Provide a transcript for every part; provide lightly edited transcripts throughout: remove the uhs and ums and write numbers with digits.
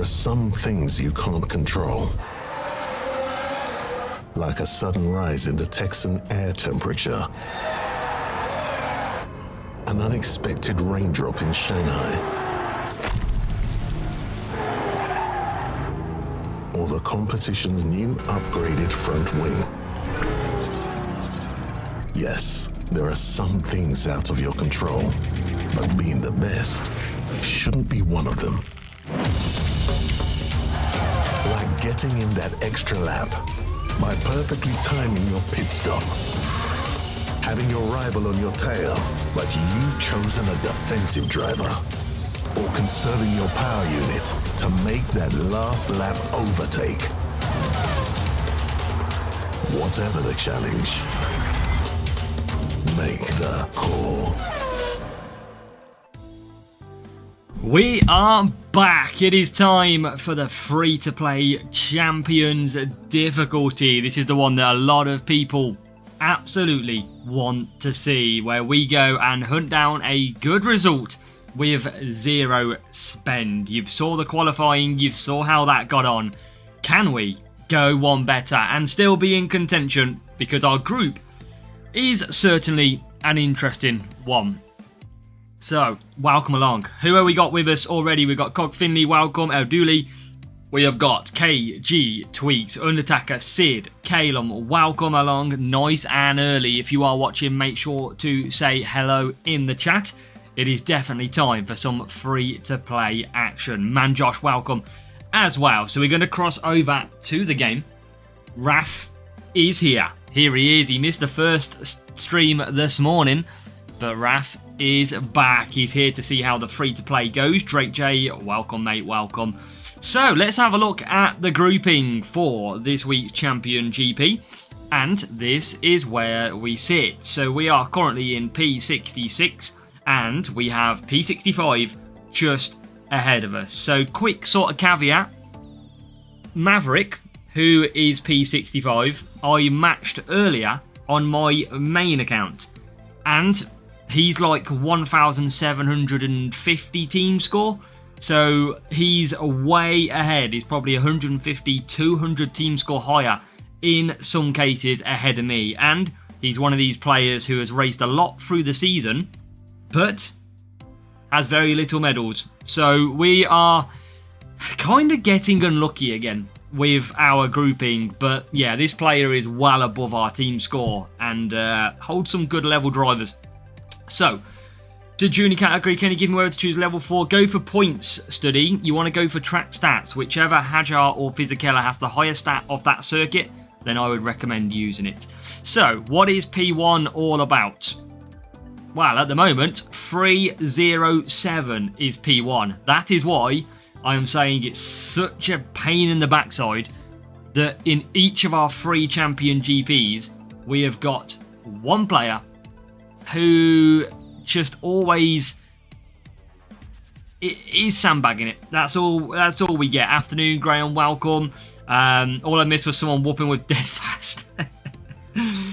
are some things you can't control. Like a sudden rise in the Texan air temperature. An unexpected raindrop in Shanghai. Or the competition's new upgraded front wing. Yes, there are some things out of your control, but being the best shouldn't be one of them. Like getting in that extra lap by perfectly timing your pit stop. Having your rival on your tail, but you've chosen a defensive driver. Or conserving your power unit to make that last lap overtake. Whatever the challenge, make the call. We are back. It is time for the free-to-play Champions difficulty. This is the one that a lot of people absolutely want to see, where we go and hunt down a good result with zero spend. You saw the qualifying, you saw how that got on. Can we go one better and still be in contention? Because our group is certainly an interesting one. So, welcome along. Who have we got with us already? We've got Cog Finley, welcome, El Dooley. We have got KG, Tweaks, Undertaker, Sid, Calum, welcome along. Nice and early. If you are watching, make sure to say hello in the chat. It is definitely time for some free-to-play action. Man Josh, welcome as well. So we're going to cross over to the game. Raf is here. Here he is. He missed the first stream this morning, but Raf is back. He's here to see how the free-to-play goes. Drake J, welcome, mate, welcome. So let's have a look at the grouping for this week's Champion GP. And this is where we sit. So we are currently in P66 and we have P65 just ahead of us. So quick sort of caveat. Maverick, who is P65, I matched earlier on my main account. And he's like 1,750 team score. So he's way ahead. He's probably 150, 200 team score higher in some cases ahead of me. And he's one of these players who has raced a lot through the season, but has very little medals. So we are kind of getting unlucky again with our grouping. But yeah, this player is well above our team score and holds some good level drivers. So, to junior category, can you give me whether to choose level 4? Go for points study. You want to go for track stats. Whichever Hajar or Fisichella has the highest stat of that circuit, then I would recommend using it. So, what is P1 all about? Well, at the moment, 307 is P1. That is why I am saying it's such a pain in the backside that in each of our free champion GPs, we have got one player who just always is sandbagging it. That's all we get. Afternoon, Graham, welcome. All I missed was someone whooping with dead fast.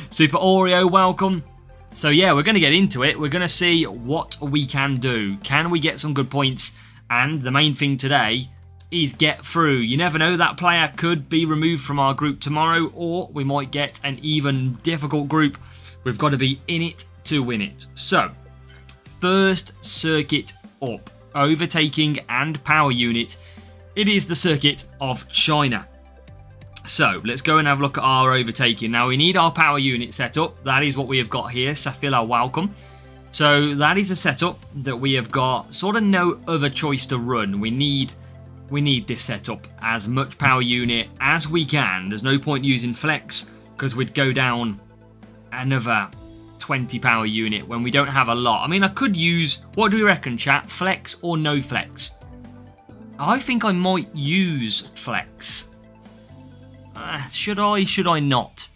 Super Oreo, welcome. So yeah, we're going to get into it. We're going to see what we can do. Can we get some good points? And the main thing today is get through. You never know, that player could be removed from our group tomorrow, or we might get an even difficult group. We've got to be in it to win it. So, first circuit up, overtaking and power unit. It is the circuit of China. So, let's go and have a look at our overtaking. Now, we need our power unit set up. That is what we have got here. Safila, welcome. So, that is a setup that we have got sort of no other choice to run. We need this setup. As much power unit as we can. There's no point using flex because we'd go down another 20 power unit when we don't have a lot. I mean, I could use, what do we reckon, chat? Flex or no flex? I think I might use flex. Should I not?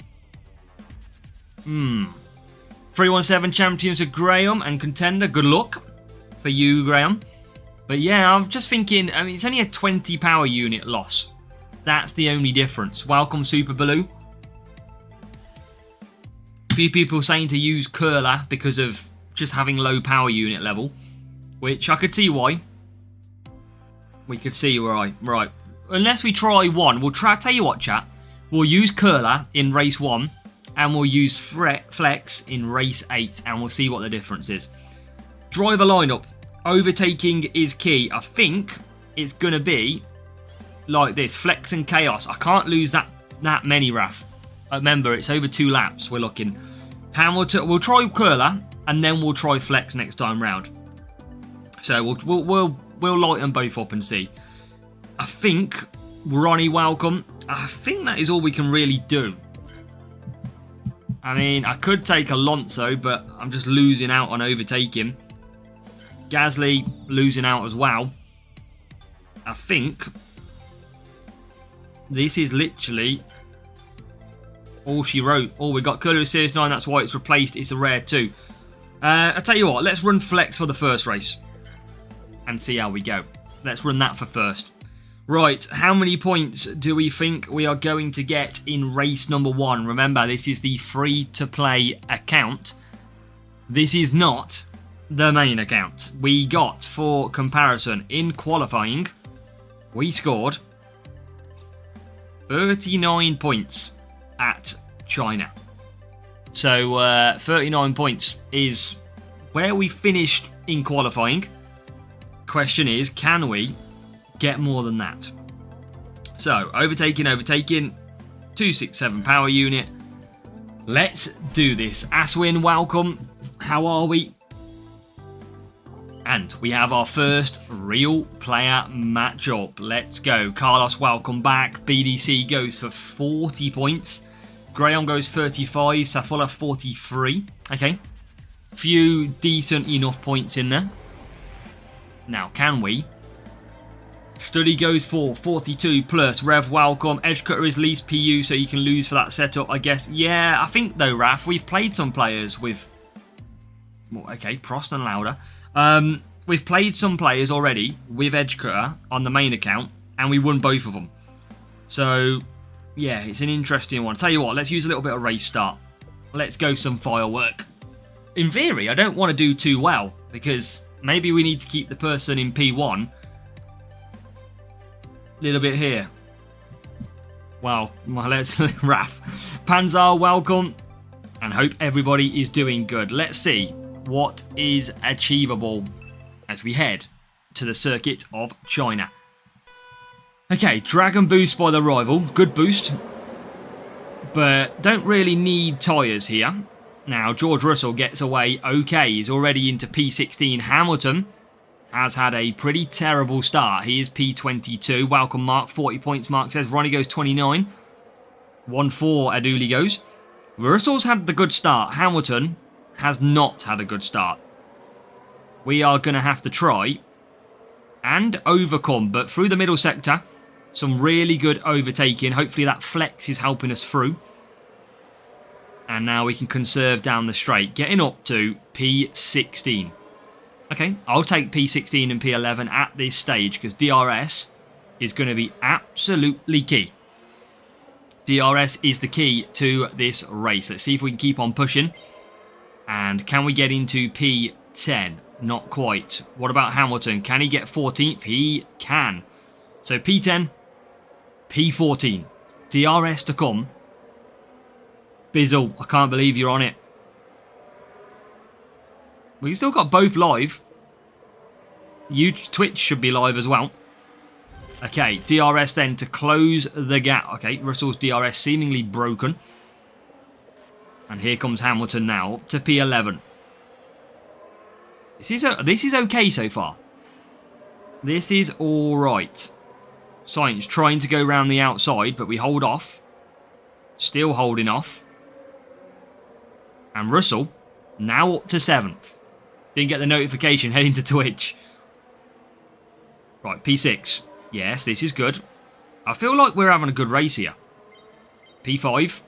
317 champions of Graham and contender. Good luck for you, Graham. But yeah, I'm just thinking, I mean, it's only a 20 power unit loss. That's the only difference. Welcome, Super Baloo. A few people saying to use Curler because of just having low power unit level, which I could see why. We could see right. Unless we try one, we'll try. Tell you what, chat. We'll use Curler in race 1, and we'll use Flex in race 8, and we'll see what the difference is. Driver lineup. Overtaking is key. I think it's gonna be like this: Flex and Chaos. I can't lose that many, Raf. Remember, it's over 2 laps. We're looking. Hamilton. We'll try Curler, and then we'll try Flex next time round. So we'll light them both up and see. I think Ronnie welcome. I think that is all we can really do. I mean, I could take Alonso, but I'm just losing out on overtaking. Gasly losing out as well. I think this is literally all she wrote. Oh, we got Curler Series 9. That's why it's replaced. It's a rare 2. I'll tell you what. Let's run Flex for the first race and see how we go. Let's run that for first. Right, how many points do we think we are going to get in race number 1? Remember, this is the free-to-play account. This is not the main account. We got, for comparison, in qualifying, we scored 39 points at China. So, 39 points is where we finished in qualifying. Question is, can we get more than that? So, overtaking, 267 power unit. Let's do this. Aswin, welcome. How are we? And we have our first real player matchup. Let's go. Carlos, welcome back. BDC goes for 40 points. Graham goes 35. Safola 43. Okay. Few decent enough points in there. Now, can we? Study goes for 42 plus. Rev, welcome. Edge Cutter is least PU, so you can lose for that setup, I guess. Yeah, I think, though, Raf, we've played some players with... Well, okay, Prost and Lauda. We've played some players already with Edge Cutter on the main account, and we won both of them. So, yeah, it's an interesting one. Tell you what, let's use a little bit of race start. Let's go some firework. In theory, I don't want to do too well, because maybe we need to keep the person in P1 a little bit here. Well, let's... Raf. Panzar, welcome. And hope everybody is doing good. Let's see what is achievable as we head to the circuit of China. Okay, Dragon Boost by the rival. Good boost. But don't really need tyres here. Now, George Russell gets away okay. He's already into P16. Hamilton has had a pretty terrible start. He is P22. Welcome, Mark. 40 points, Mark says. Ronnie goes 29. 1-4, Aduli goes. Russell's had the good start. Hamilton has not had a good start. We are going to have to try and overcome. But through the middle sector, some really good overtaking. Hopefully that flex is helping us through. And now we can conserve down the straight. Getting up to P16. Okay, I'll take P16 and P11 at this stage because DRS is going to be absolutely key. DRS is the key to this race. Let's see if we can keep on pushing. And can we get into P10? Not quite. What about Hamilton? Can he get 14th? He can. So P10, P14. DRS to come. Bizzle, I can't believe you're on it. We've still got both live. Twitch should be live as well. Okay, DRS then to close the gap. Okay, Russell's DRS seemingly broken. And here comes Hamilton now, up to P11. This is okay so far. This is alright. Sainz trying to go around the outside, but we hold off. Still holding off. And Russell, now up to 7th. Didn't get the notification heading to Twitch. Right, P6. Yes, this is good. I feel like we're having a good race here. P5.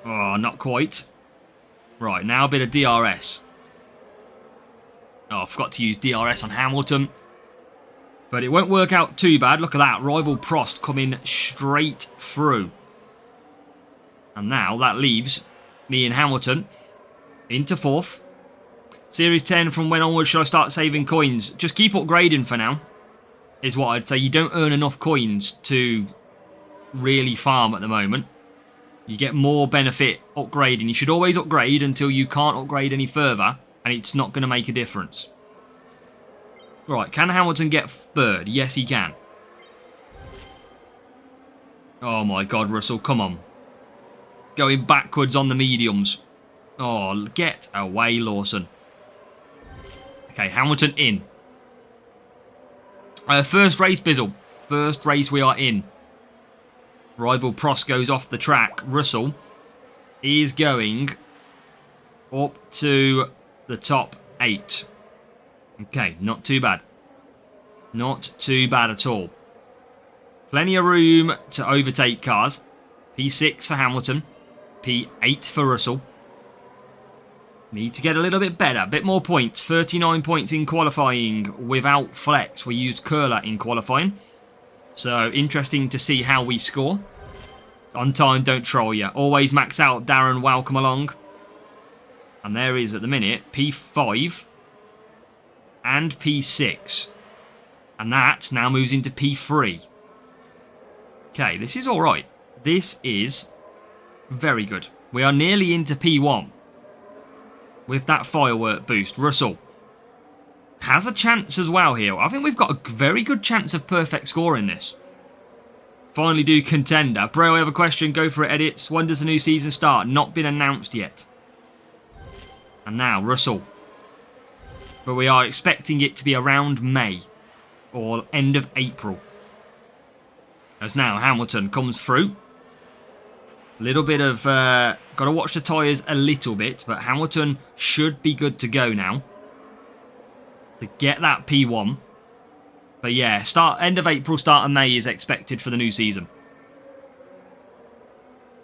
Oh, not quite. Right, now a bit of DRS. Oh, I forgot to use DRS on Hamilton. But it won't work out too bad. Look at that. Rival Prost coming straight through. And now that leaves me and Hamilton into 4th. Series 10 from when onwards shall I start saving coins? Just keep upgrading for now. is what I'd say. You don't earn enough coins to really farm at the moment. You get more benefit upgrading. You should always upgrade until you can't upgrade any further, and it's not going to make a difference. Right, can Hamilton get third? Yes, he can. Oh my god, Russell, come on. Going backwards on the mediums. Oh, get away, Lawson. Okay, Hamilton in. First race, Bizzle. First race we are in. Rival Prost goes off the track. Russell is going up to the top 8. Okay, not too bad. Not too bad at all. Plenty of room to overtake cars. P6 for Hamilton. P8 for Russell. Need to get a little bit better. A bit more points. 39 points in qualifying without flex. We used curler in qualifying. So, interesting to see how we score. On time, don't troll you. Always max out, Darren. Welcome along. And there is, at the minute, P5 and P6. And that now moves into P3. Okay, this is alright. This is very good. We are nearly into P1. With that firework boost. Russell has a chance as well here. I think we've got a very good chance of perfect score in this. Finally do contender. Bro, I have a question. Go for it, edits. When does the new season start? Not been announced yet. And now, Russell. But we are expecting it to be around May. Or end of April. As now, Hamilton comes through. Little bit of... got to watch the tyres a little bit. But Hamilton should be good to go now. To get that P1. But yeah, end of April, start of May is expected for the new season.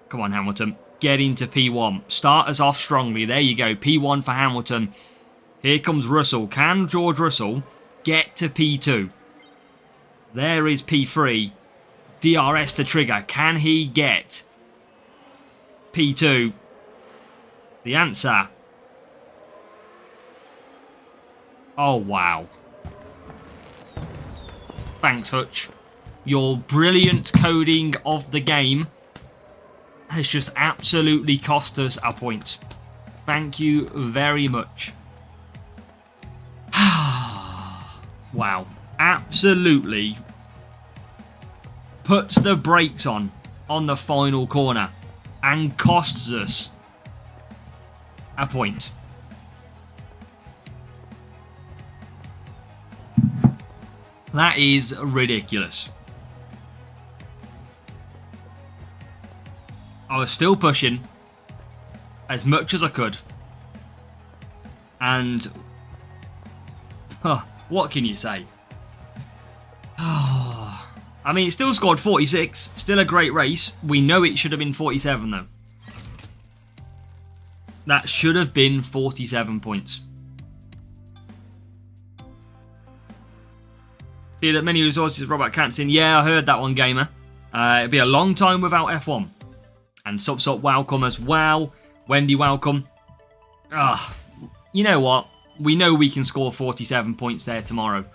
Come on, Hamilton. Get into P1. Start us off strongly. There you go. P1 for Hamilton. Here comes Russell. Can George Russell get to P2? There is P3. DRS to trigger. Can he get P2? The answer. Oh, wow. Thanks, Hutch. Your brilliant coding of the game has just absolutely cost us a point. Thank you very much. Wow. Absolutely puts the brakes on the final corner and costs us a point. That is ridiculous. I was still pushing as much as I could. And what can you say? I mean, it still scored 46. Still a great race. We know it should have been 47 though. That should have been 47 points. See that many resources, Robert Canson. Yeah, I heard that one, gamer. It'll be a long time without F1. And Sup welcome as well. Wendy, welcome. You know what? We know we can score 47 points there tomorrow.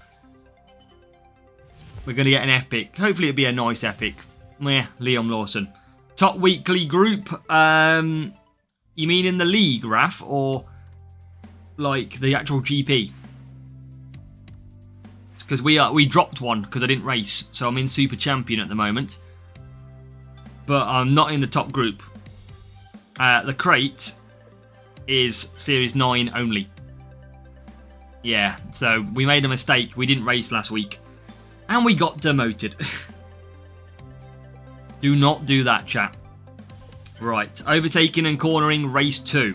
We're going to get an epic. Hopefully it'll be a nice epic. Meh, Liam Lawson. Top weekly group. You mean in the league, Raf? Or like the actual GP? Because we dropped one because I didn't race. So I'm in Super Champion at the moment. But I'm not in the top group. The crate is Series 9 only. Yeah, so we made a mistake. We didn't race last week. And we got demoted. Do not do that, chat. Right, overtaking and cornering race 2.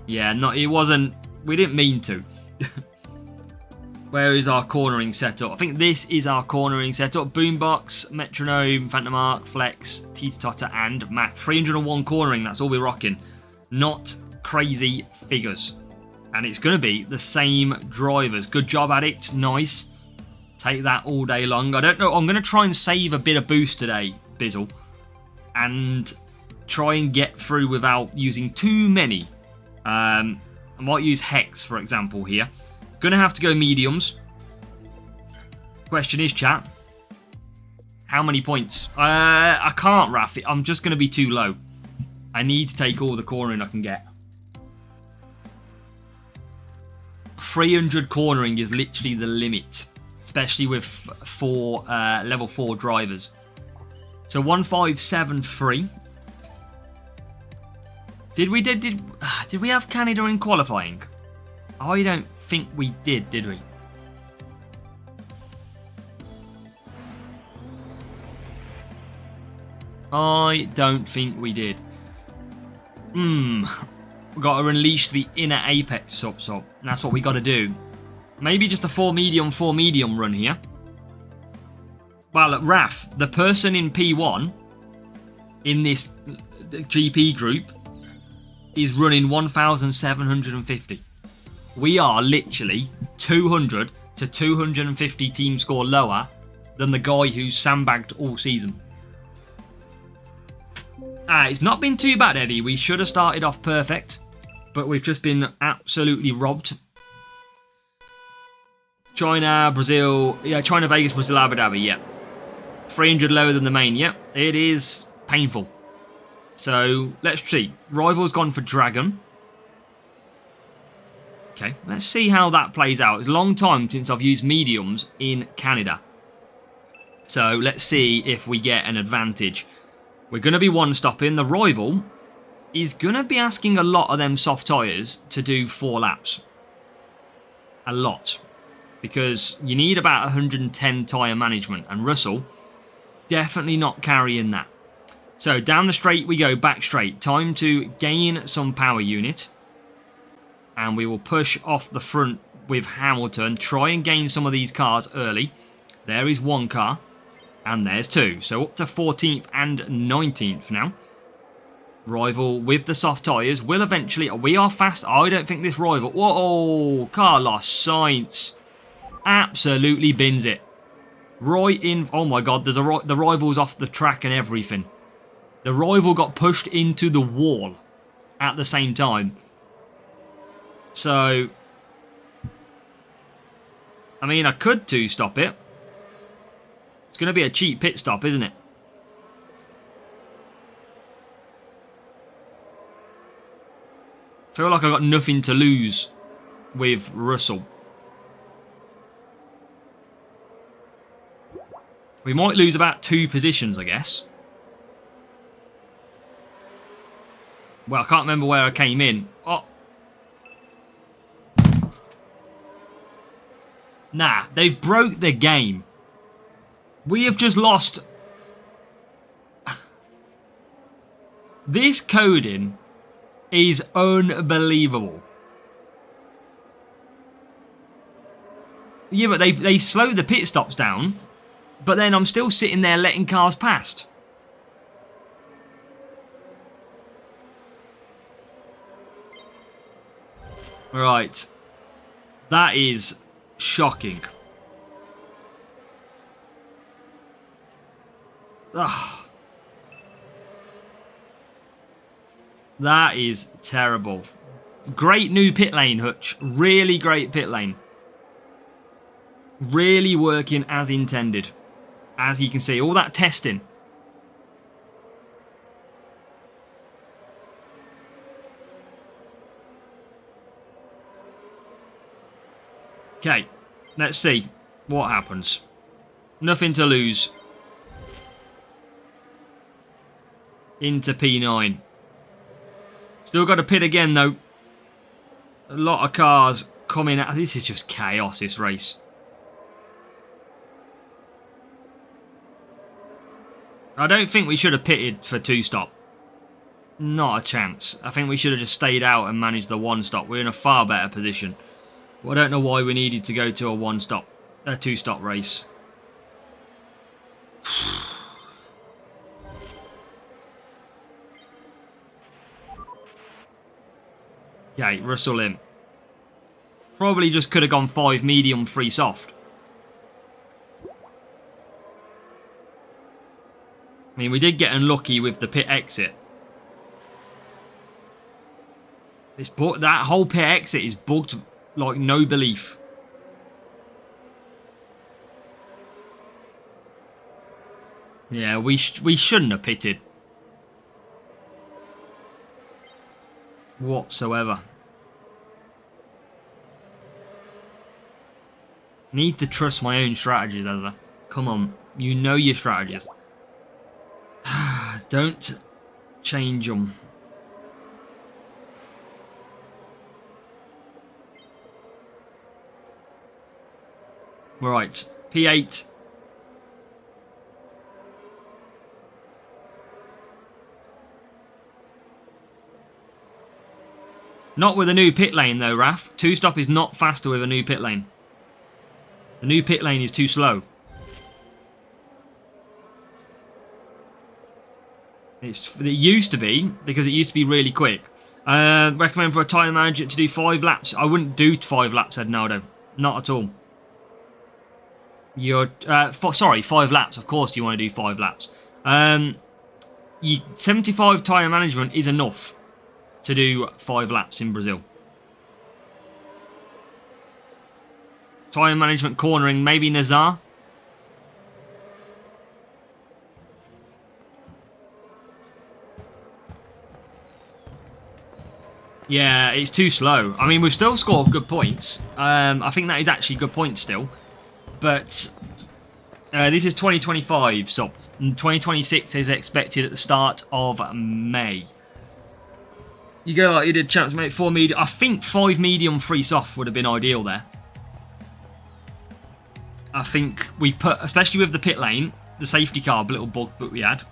Yeah, it wasn't... We didn't mean to. Where is our cornering setup? I think this is our cornering setup. Boombox, Metronome, Phantom Arc, Flex, Teeter Totter, and Matt. 301 cornering, that's all we're rocking. Not crazy figures. And it's going to be the same drivers. Good job at it. Nice. Take that all day long. I don't know. I'm going to try and save a bit of boost today, Bizzle. And try and get through without using too many. I might use Hex, for example, here. Going to have to go mediums. Question is, chat, How many points? I can't, Raf. I'm just going to be too low. I need to take all the cornering I can get. 300 cornering is literally the limit, especially with level 4 drivers. So 1573. Did we have Canada in qualifying? I don't think we did we? I don't think we did. We've got to unleash the inner apex sub. That's what we got to do. Maybe just a 4 medium run here. Well, at Raf, the person in P1 in this GP group is running 1,750. We are literally 200 to 250 team score lower than the guy who's sandbagged all season. It's not been too bad, Eddie. We should have started off perfect, but we've just been absolutely robbed. China, Brazil, yeah, China, Vegas, Brazil, Abu Dhabi, yeah. 300 lower than the main, yeah. It is painful. So, let's see. Rival's gone for Dragon. Okay, let's see how that plays out. It's a long time since I've used mediums in Canada. So, let's see if we get an advantage. We're going to be one-stopping. The Rival is going to be asking a lot of them soft tyres to do 4 laps. A lot. Because you need about 110 tyre management. And Russell, definitely not carrying that. So down the straight we go, back straight. Time to gain some power unit. And we will push off the front with Hamilton. Try and gain some of these cars early. There is one car. And there's 2. So up to 14th and 19th now. Rival with the soft tyres will eventually... We are fast. I don't think this Rival... Whoa! Carlos Sainz absolutely bins it. Right in... Oh my God, the Rival's off the track and everything. The Rival got pushed into the wall at the same time. So... I mean, I could 2-stop it. It's going to be a cheap pit stop, isn't it? I feel like I've got nothing to lose with Russell. We might lose about 2 positions, I guess. Well, I can't remember where I came in. Oh. Nah, they've broke the game. We have just lost. This coding is unbelievable. Yeah, but they slow the pit stops down, but then I'm still sitting there letting cars past. Right. That is shocking. Ugh. That is terrible. Great new pit lane, Hutch. Really great pit lane. Really working as intended. As you can see, all that testing. Okay, let's see what happens. Nothing to lose. Into P9. Still got to pit again, though. A lot of cars coming out. This is just chaos, this race. I don't think we should have pitted for 2-stop. Not a chance. I think we should have just stayed out and managed the 1-stop. We're in a far better position. Well, I don't know why we needed to go to a 2-stop race. Okay, Russell in. Probably just could have gone 5 medium, 3 soft. I mean, we did get unlucky with the pit exit. That whole pit exit is bugged like no belief. Yeah, we shouldn't have pitted. Whatsoever. Need to trust my own strategies, Ezra. Come on. You know your strategies. Don't change them. Right. P8. Not with a new pit lane though, Raf. Two-stop is not faster with a new pit lane. The new pit lane is too slow. It used to be, because it used to be really quick. Recommend for a tyre manager to do 5 laps. I wouldn't do 5 laps, Ednaldo. Not at all. You're sorry, 5 laps. Of course you want to do 5 laps. 75 tyre management is enough to do 5 laps in Brazil. Tyre management cornering, maybe Nazar. Yeah, it's too slow. I mean, we've still scored good points. I think that is actually good points still. But this is 2025, so 2026 is expected at the start of May. You go like you did, champs, mate. 4 medium. I think 5 medium, 3 soft would have been ideal there. I think we put, especially with the pit lane, the safety car, little bug that we had.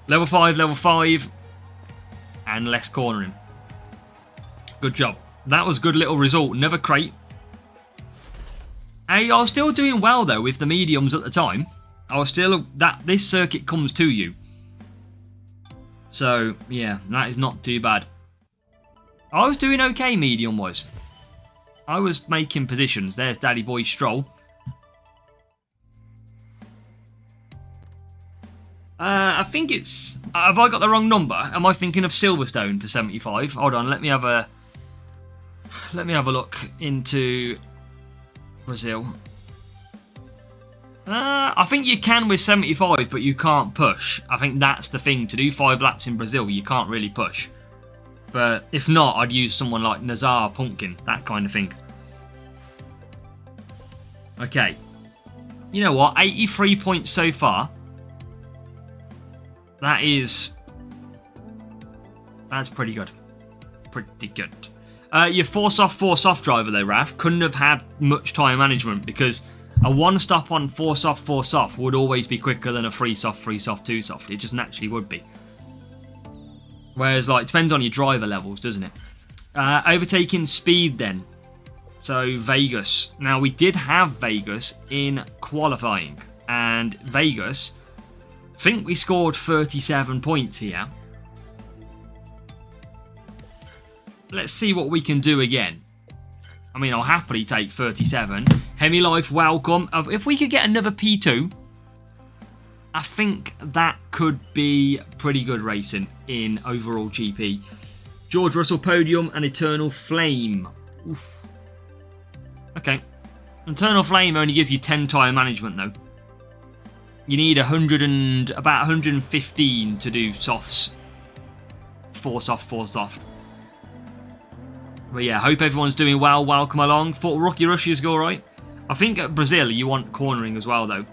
Level 5, and less cornering. Good job. That was a good little result. Never crate. I was still doing well though with the mediums at the time. I was still this circuit comes to you. So yeah, that is not too bad. I was doing okay medium wise. I was making positions. There's Daddy Boy Stroll. I think it's... Have I got the wrong number? Am I thinking of Silverstone for 75? Hold on, let me have a look into Brazil. I think you can with 75, but you can't push. I think that's the thing. To do 5 laps in Brazil, you can't really push. But if not, I'd use someone like Nazar, Pumpkin, that kind of thing. Okay. You know what? 83 points so far. That's pretty good. Pretty good. Your 4 soft driver though, Raf, couldn't have had much time management because a 1 stop on 4 soft would always be quicker than a 3 soft, 2 soft. It just naturally would be. Whereas, like, it depends on your driver levels, doesn't it? Overtaking speed then. So, Vegas. Now, we did have Vegas in qualifying. And Vegas, I think we scored 37 points here. Let's see what we can do again. I mean, I'll happily take 37. Hemi Life, welcome. If we could get another P2, I think that could be pretty good racing in overall GP. George Russell podium and Eternal Flame. Oof. Okay. Eternal Flame only gives you 10 tyre management though. You need about 115 to do softs. 4 soft. But yeah, hope everyone's doing well. Welcome along. Thought Rocky Russia's go alright. I think at Brazil you want cornering as well though.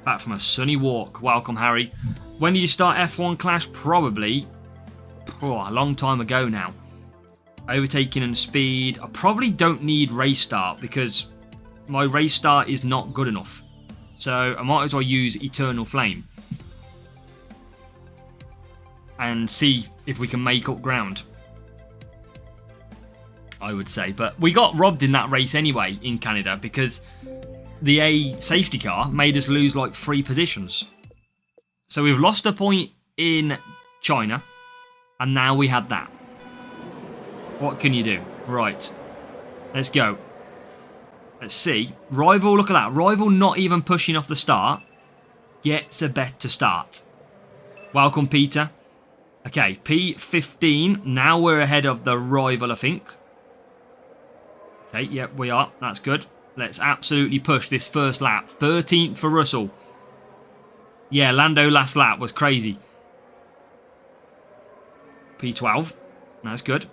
Back from a sunny walk. Welcome, Harry. When did you start F1 Clash? Probably a long time ago now. Overtaking and speed. I probably don't need race start because my race start is not good enough. So I might as well use Eternal Flame. And see if we can make up ground. I would say. But we got robbed in that race anyway in Canada because the A safety car made us lose like 3 positions. So we've lost a point in China. And now we had that. What can you do? Right. Let's go. Let's see. Rival, look at that. Rival not even pushing off the start. Gets a better start. Welcome, Peter. Okay, P15. Now we're ahead of the rival, I think. Okay, yep, we are. That's good. Let's absolutely push this first lap. 13th for Russell. Yeah, Lando last lap was crazy. P12. That's good.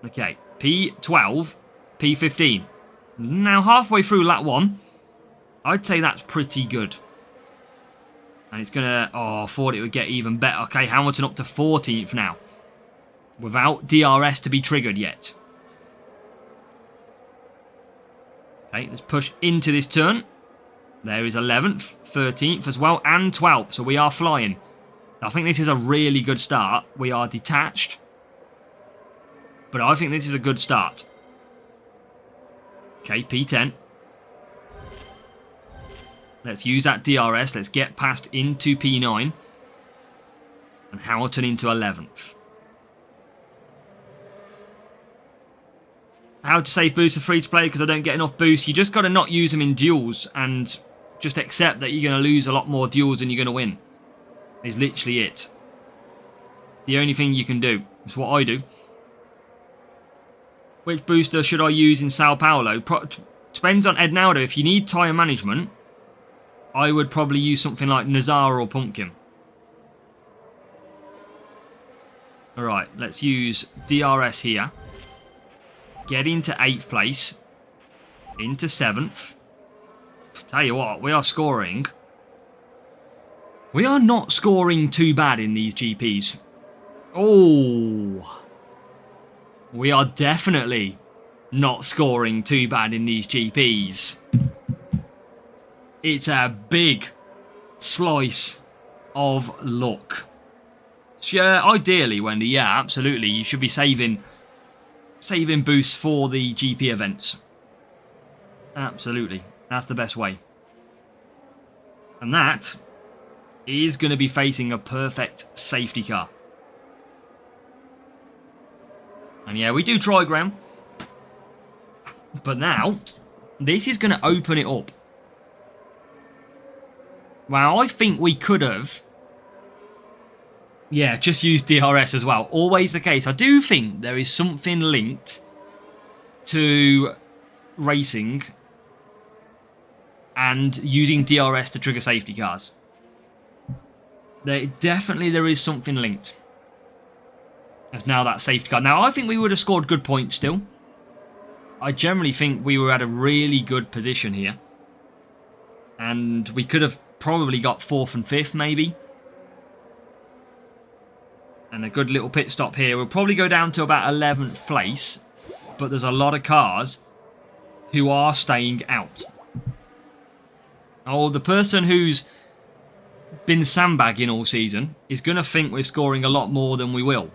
Okay, P12, P15. Now halfway through lap 1, I'd say that's pretty good. And it's going to... Oh, I thought it would get even better. Okay, Hamilton up to 14th now. Without DRS to be triggered yet. Okay, let's push into this turn. There is 11th, 13th as well, and 12th. So we are flying. I think this is a really good start. We are detached. But I think this is a good start. Okay, P10. Let's use that DRS. Let's get past into P9. And Hamilton into 11th. How to save boosts for free to play because I don't get enough boosts. You just got to not use them in duels and just accept that you're going to lose a lot more duels than you're going to win. Is literally it. The only thing you can do. It's what I do. Which booster should I use in Sao Paulo? Depends on Ednaldo. If you need tyre management, I would probably use something like Nazar or Pumpkin. Alright, let's use DRS here. Get into 8th place. Into 7th. Tell you what, we are scoring. We are not scoring too bad in these GPs. Oh. We are definitely not scoring too bad in these GPs. It's a big slice of luck. Sure, ideally, Wendy, yeah, absolutely. You should be saving boosts for the GP events. Absolutely. That's the best way. And that is going to be facing a perfect safety car. And yeah, we do try ground. But now, this is going to open it up. Well, I think we could have... Yeah, just use DRS as well. Always the case. I do think there is something linked to racing and using DRS to trigger safety cars. Definitely there is something linked. As now that safety car. Now, I think we would have scored good points still. I generally think we were at a really good position here. And we could have probably got 4th and 5th, maybe. And a good little pit stop here. We'll probably go down to about 11th place. But there's a lot of cars who are staying out. Oh, the person who's been sandbagging all season is going to think we're scoring a lot more than we will.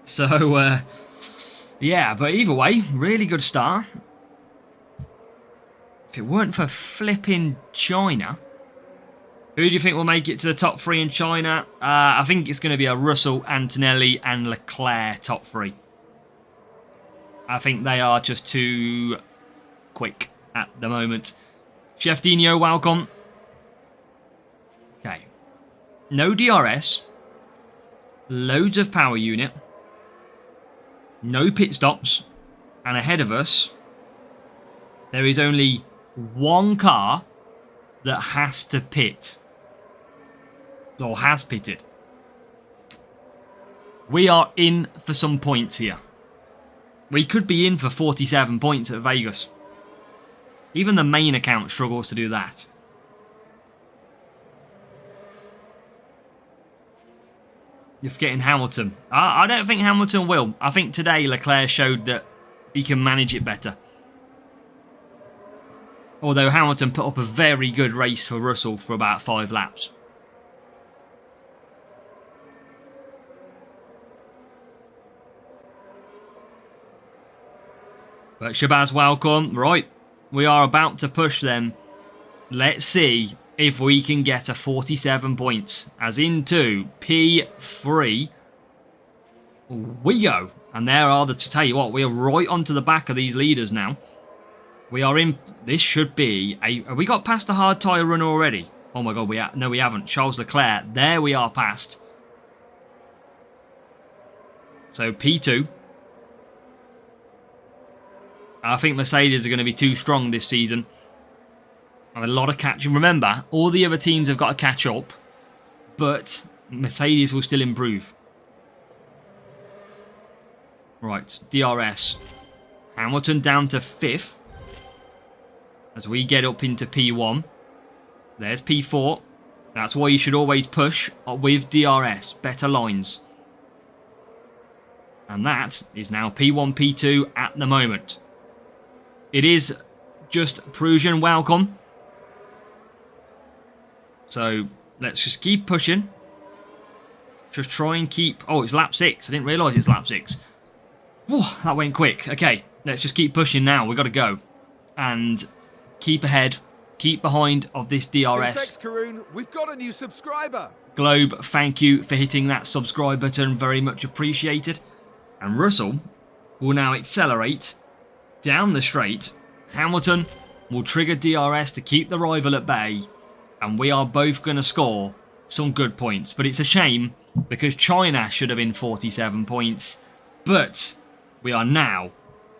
So, yeah, but either way, really good start. If it weren't for flipping China, who do you think will make it to the top 3 in China? I think it's going to be a Russell, Antonelli and Leclerc top 3. I think they are just too quick at the moment. Chef Dino, welcome. Okay. No DRS. Loads of power unit. No pit stops. And ahead of us, there is only one car that has to pit. Or has pitted. We are in for some points here. We could be in for 47 points at Vegas. Even the main account struggles to do that. You're forgetting Hamilton. I don't think Hamilton will. I think today Leclerc showed that he can manage it better. Although Hamilton put up a very good race for Russell for about 5 laps. But Shabazz, welcome. Right, we are about to push them. Let's see if we can get a 47 points. As into P3. We go. And there are the... To tell you what, we are right onto the back of these leaders now. We are in... This should be... Have we got past the hard tyre run already? Oh my god, no we haven't. Charles Leclerc. There we are past. So P2. I think Mercedes are going to be too strong this season. I have a lot of catching. Remember, all the other teams have got to catch up, but Mercedes will still improve. Right, DRS. Hamilton down to 5th. As we get up into P1. There's P4. That's why you should always push with DRS. Better lines. And that is now P1, P2 at the moment. It is just Prussian welcome. So let's just keep pushing. Just try and keep... Oh, it's lap 6. I didn't realise it's lap 6. Whew, that went quick. Okay, let's just keep pushing now. We've got to go. And keep ahead. Keep behind of this DRS. Karun, we've got a new subscriber. Globe, thank you for hitting that subscribe button. Very much appreciated. And Russell will now accelerate down the straight. Hamilton will trigger DRS to keep the rival at bay. And we are both going to score some good points. But it's a shame because China should have been 47 points. But we are now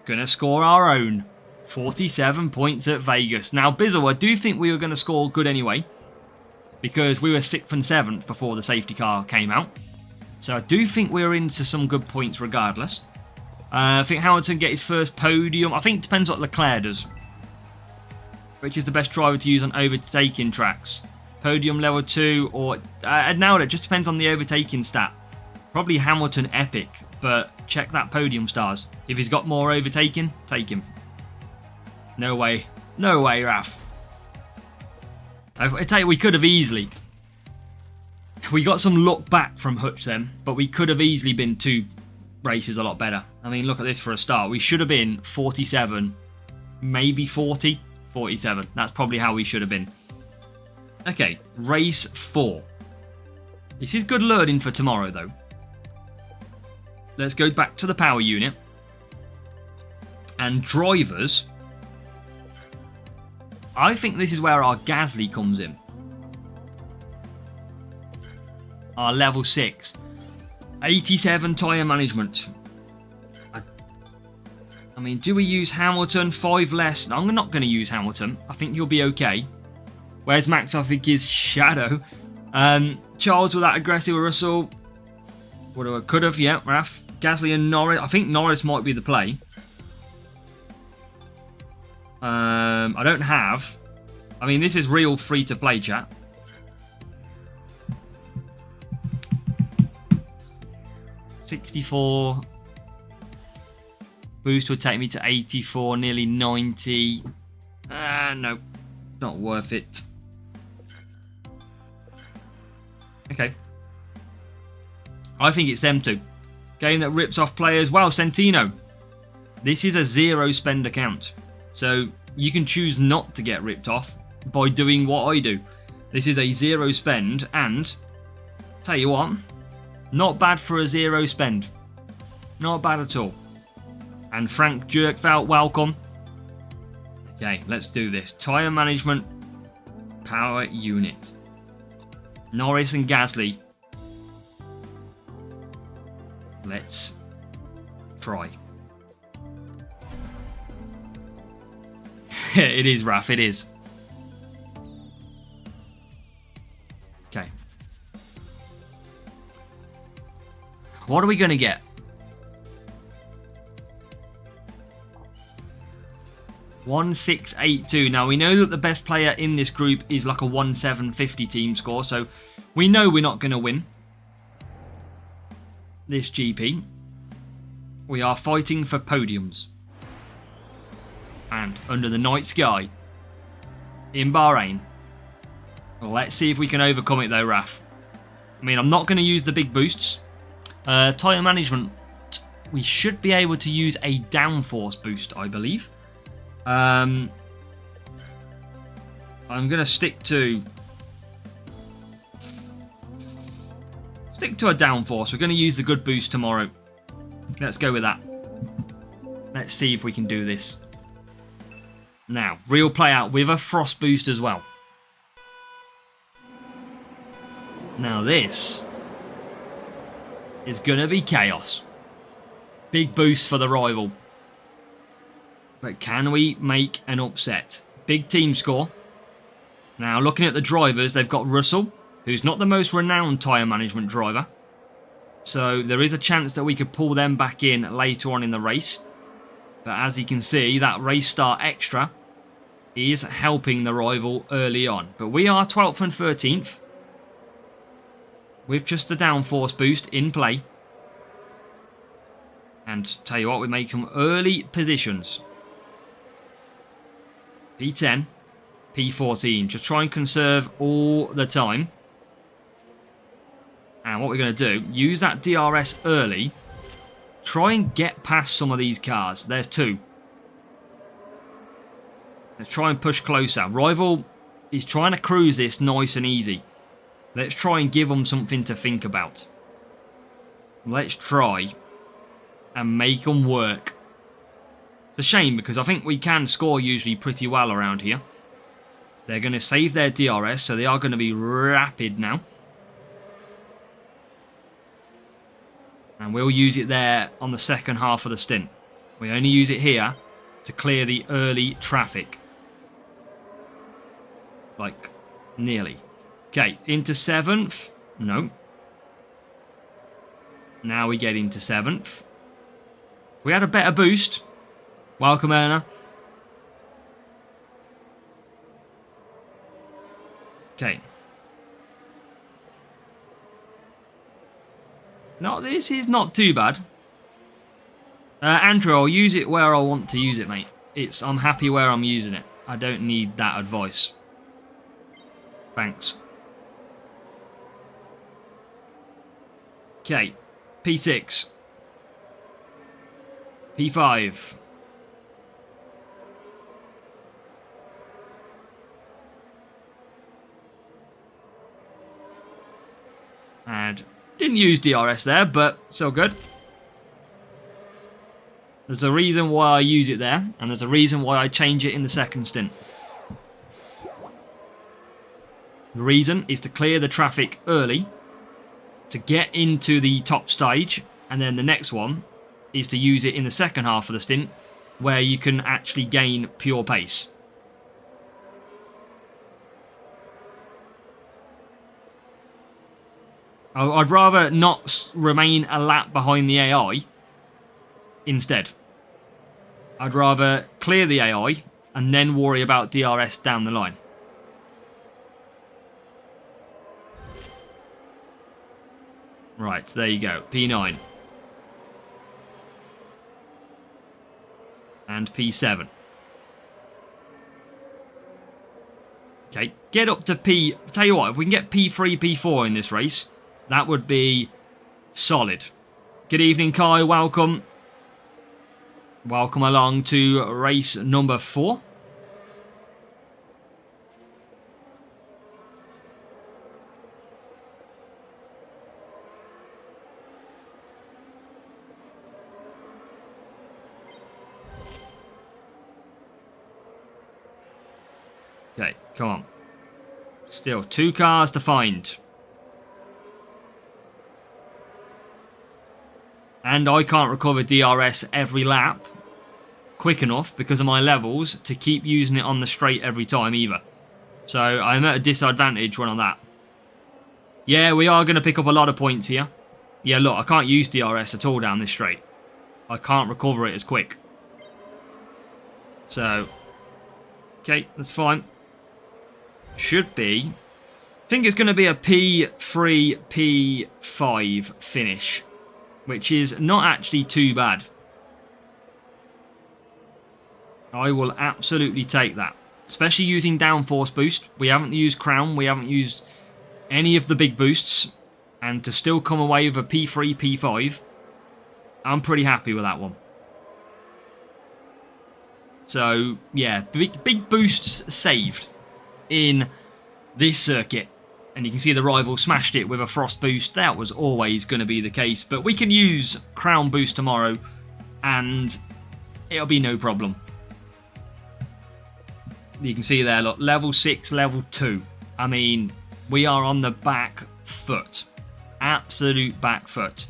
going to score our own 47 points at Vegas. Now, Bizzle, I do think we were going to score good anyway. Because we were 6th and 7th before the safety car came out. So I do think we're into some good points regardless. I think Hamilton get his first podium. I think it depends what Leclerc does. Which is the best driver to use on overtaking tracks. Podium level 2 or... now it just depends on the overtaking stat. Probably Hamilton epic. But check that podium stars. If he's got more overtaking, take him. No way. No way, Raf. I tell you, we could have easily... We got some luck back from Hutch then, but we could have easily been 2 races a lot better. I mean, look at this for a start. We should have been 47, maybe 40, 47. That's probably how we should have been. Okay, race 4. This is good learning for tomorrow, though. Let's go back to the power unit. And drivers. I think this is where our Gasly comes in. Our level 6. 87 tyre management. I mean, do we use Hamilton? 5 less. No, I'm not going to use Hamilton. I think he'll be okay. Where's Max? I think is Shadow. Charles with that aggressive Russell. What do I could have? Yeah, Raf. Gasly and Norris. I think Norris might be the play. I don't have. I mean, this is real free-to-play chat. $64. Boost would take me to 84, nearly 90. No, not worth it. Okay. I think it's them two. Game that rips off players. Wow, Centino. This is a 0 spend account. So you can choose not to get ripped off by doing what I do. This is a 0 spend and, tell you what, not bad for a 0 spend. Not bad at all. And Frank Jerkfelt, welcome. Okay, let's do this. Tyre management, power unit. Norris and Gasly. Let's try. It is, Raf, it is. Okay. What are we going to get? 1682. Now, we know that the best player in this group is like a 1750 team score, so we know we're not going to win this GP. We are fighting for podiums. And under the night sky in Bahrain. Let's see if we can overcome it though, Raf. I mean, I'm not going to use the big boosts. Tyre management, we should be able to use a downforce boost, I believe. I'm going to stick to a downforce. We're going to use the good boost tomorrow. Let's go with that. Let's see if we can do this. Now, real play out with a frost boost as well. Now this is going to be chaos. Big boost for the rival. But can we make an upset? Big team score. Now, looking at the drivers, they've got Russell, who's not the most renowned tyre management driver. So there is a chance that we could pull them back in later on in the race. But as you can see, that race start extra is helping the rival early on. But we are 12th and 13th. With just a downforce boost in play. And tell you what, we make some early positions. P10, P14. Just try and conserve all the time. And what we're going to do, use that DRS early. Try and get past some of these cars. There's two. Let's try and push closer. Rival is trying to cruise this nice and easy. Let's try and give them something to think about. Let's try and make them work. It's a shame because I think we can score usually pretty well around here. They're going to save their DRS, so they are going to be rapid now. And we'll use it there on the second half of the stint. We only use it here to clear the early traffic. Like, nearly. Okay, into 7th. No. Now we get into 7th. If we had a better boost. Welcome, Erna. Okay. No, this is not too bad. Andrew, I'll use it where I want to use it, mate. I'm happy where I'm using it. I don't need that advice. Thanks. Okay. P6. P5. And didn't use DRS there, but still good. There's a reason why I use it there, and there's a reason why I change it in the second stint. The reason is to clear the traffic early, to get into the top stage, and then the next one is to use it in the second half of the stint, where you can actually gain pure pace. I'd rather not remain a lap behind the AI instead. I'd rather clear the AI and then worry about DRS down the line. Right, there you go. P9. And P7. Okay, get up to P... Tell you what, if we can get P3, P4 in this race, that would be solid. Good evening, Kai. Welcome. Welcome along to race number 4. Okay, come on. Still 2 cars to find. And I can't recover DRS every lap quick enough because of my levels to keep using it on the straight every time either. So I'm at a disadvantage when on that. Yeah, we are going to pick up a lot of points here. Yeah, look, I can't use DRS at all down this straight. I can't recover it as quick. So, okay, that's fine. Should be. I think it's going to be a P3, P5 finish, which is not actually too bad. I will absolutely take that. Especially using downforce boost. We haven't used crown. We haven't used any of the big boosts. And to still come away with a P3, P5, I'm pretty happy with that one. So, yeah, big boosts saved in this circuit. And you can see the rival smashed it with a frost boost. That was always going to be the case. But we can use crown boost tomorrow and it'll be no problem. You can see there, look, level 6, level 2. I mean, we are on the back foot. Absolute back foot.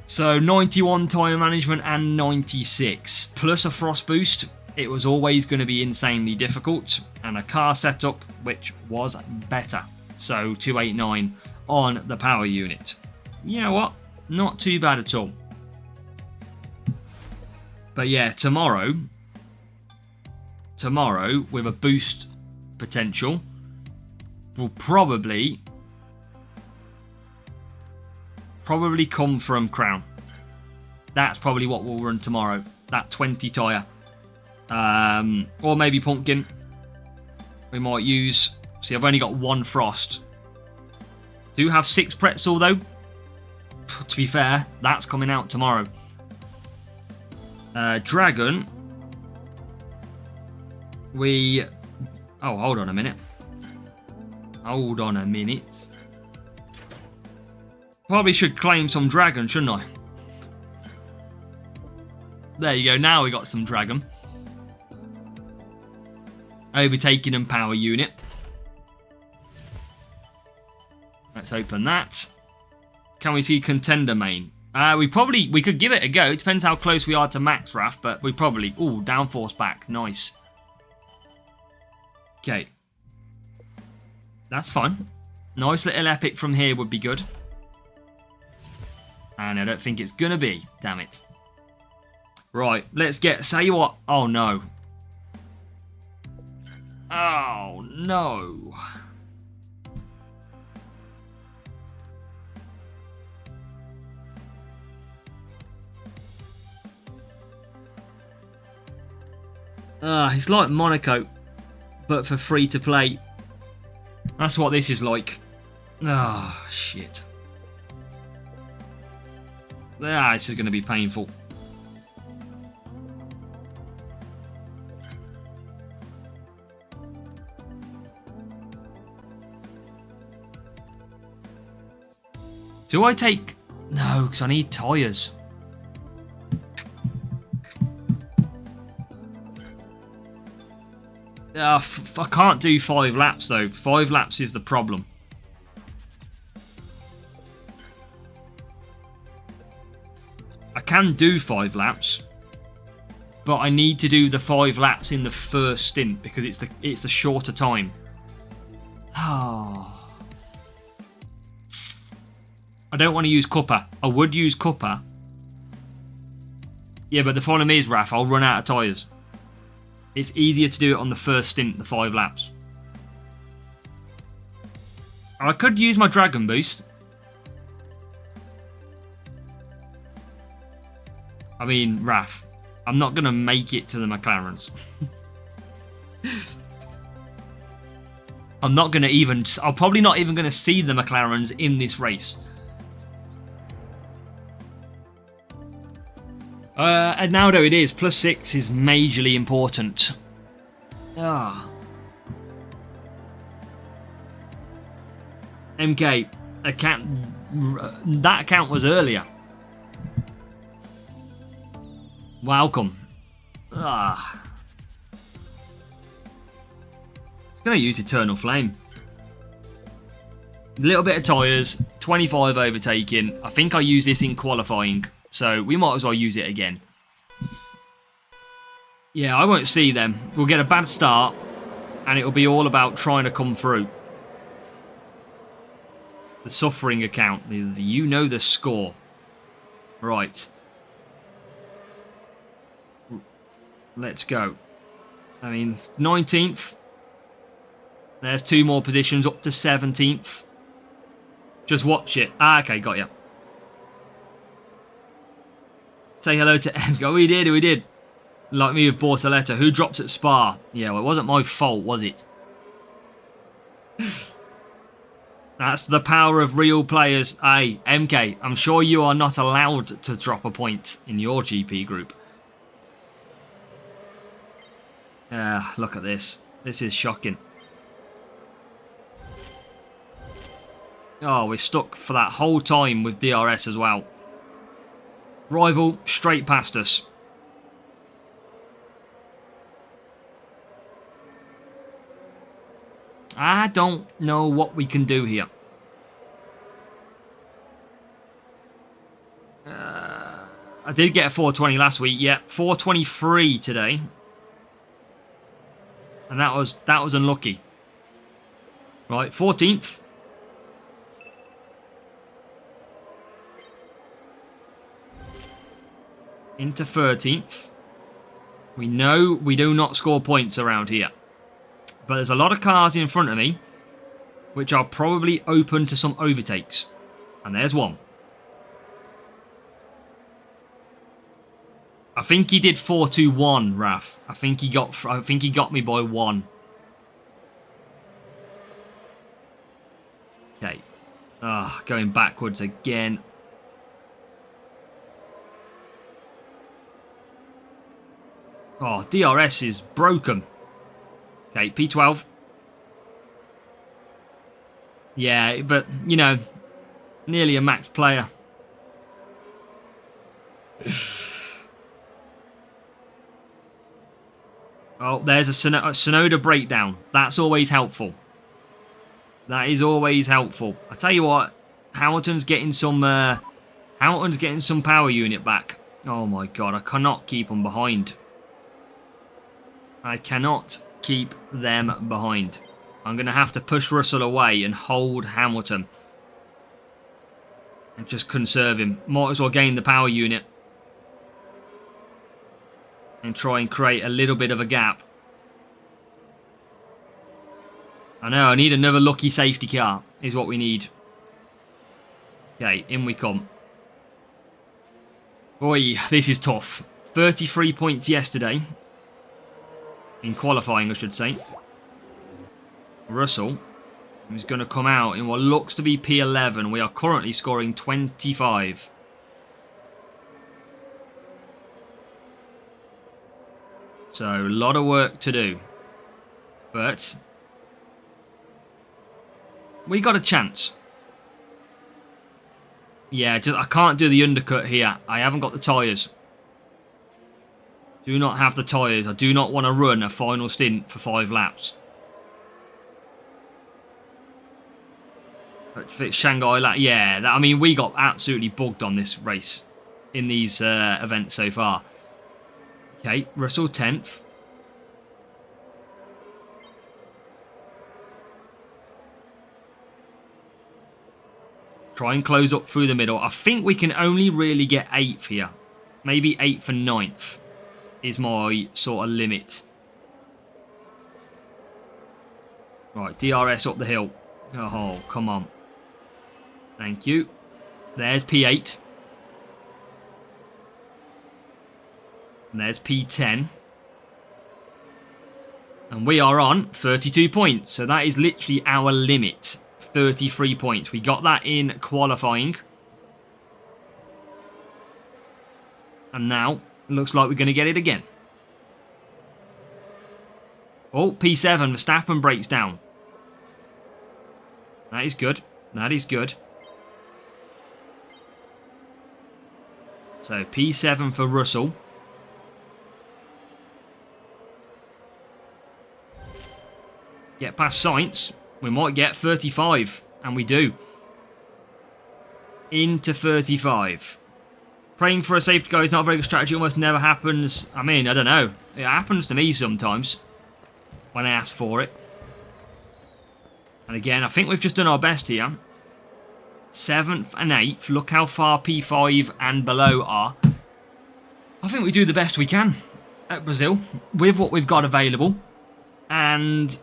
So 91 tyre management and 96. plus a frost boost, it was always going to be insanely difficult, and a car setup which was better. So 289 on the power unit. You know what? Not too bad at all. But yeah, tomorrow with a boost potential, will probably come from Crown. That's probably what we'll run tomorrow. That 20 tyre. Or maybe Pumpkin. We might use... See, I've only got 1 Frost. Do have 6 Pretzel, though. To be fair, that's coming out tomorrow. Dragon. We... Oh, hold on a minute. Hold on a minute. Probably should claim some Dragon, shouldn't I? There you go, now we got some Dragon. Overtaking and power unit. Let's open that. Can we see contender main? We could give it a go. It depends how close we are to max RAF, but we probably... Ooh, downforce back. Nice. Okay. That's fun. Nice little epic from here would be good. And I don't think it's gonna be. Damn it. Right, let's get... Say what? Oh, no. Oh, no. It's like Monaco, but for free to play. That's what this is like. Ah, shit. This is going to be painful. Do I take... No, because I need tyres. I can't do 5 laps, though. 5 laps is the problem. I can do 5 laps, but I need to do the 5 laps in the first stint because it's the shorter time. Oh. I don't want to use Cuppa. I would use Cuppa. Yeah, but the problem is, Raf, I'll run out of tyres. It's easier to do it on the first stint, the 5 laps. I could use my Dragon Boost. I mean, Raf, I'm not going to make it to the McLarens. I'm probably not even going to see the McLarens in this race. And now though it is, +6 is majorly important. MK, that account was earlier. Welcome. It's going to use Eternal Flame. A little bit of tyres, 25 overtaking. I think I used this in qualifying. So we might as well use it again. Yeah, I won't see them. We'll get a bad start, and it'll be all about trying to come through. The suffering account. You know the score. Right. Let's go. I mean, 19th. There's 2 more positions up to 17th. Just watch it. Okay, got you. Say hello to Edgar. We did. Like me with Bortoletta. Who drops at Spa? Yeah, well, it wasn't my fault, was it? That's the power of real players. Hey, MK, I'm sure you are not allowed to drop a point in your GP group. Look at this. This is shocking. Oh, we're stuck for that whole time with DRS as well. Rival straight past us. I don't know what we can do here. I I did get a 420 last week. Yeah, 423 today. And that was unlucky. Right, 14th. Into 13th. We know we do not score points around here. But there's a lot of cars in front of me which are probably open to some overtakes. And there's one. I think he did 4-2-1, Raf. I think he got me by 1. Okay. Going backwards again. Oh, DRS is broken. Okay, P12. Yeah, but, you know, nearly a max player. Oh, there's a Sonoda breakdown. That's always helpful. That is always helpful. I tell you what, Hamilton's getting some power unit back. Oh my god, I cannot keep them behind. I cannot keep them behind. I'm going to have to push Russell away and hold Hamilton. And just conserve him. Might as well gain the power unit. And try and create a little bit of a gap. I know, I need another lucky safety car, is what we need. Okay, in we come. Boy, this is tough. 33 points yesterday. In qualifying, I should say. Russell is going to come out in what looks to be P11. We are currently scoring 25. So, a lot of work to do. But we got a chance. Yeah, I can't do the undercut here. I haven't got the tyres. Do not have the tyres. I do not want to run a final stint for 5 laps. Shanghai lap. Yeah, I mean, we got absolutely bugged on this race in these events so far. Okay, Russell 10th. Try and close up through the middle. I think we can only really get 8th here. Maybe 8th and 9th is my sort of limit. Right, DRS up the hill. Oh, come on. Thank you. There's P8. And there's P10. And we are on 32 points. So that is literally our limit. 33 points. We got that in qualifying. And now, looks like we're going to get it again. Oh, P7. Verstappen breaks down. That is good. That is good. So, P7 for Russell. Get past Sainz. We might get 35. And we do. Into 35. Praying for a safety car is not a very good strategy. Almost never happens. I mean, I don't know. It happens to me sometimes. When I ask for it. And again, I think we've just done our best here. 7th and 8th. Look how far P5 and below are. I think we do the best we can at Brazil. With what we've got available. And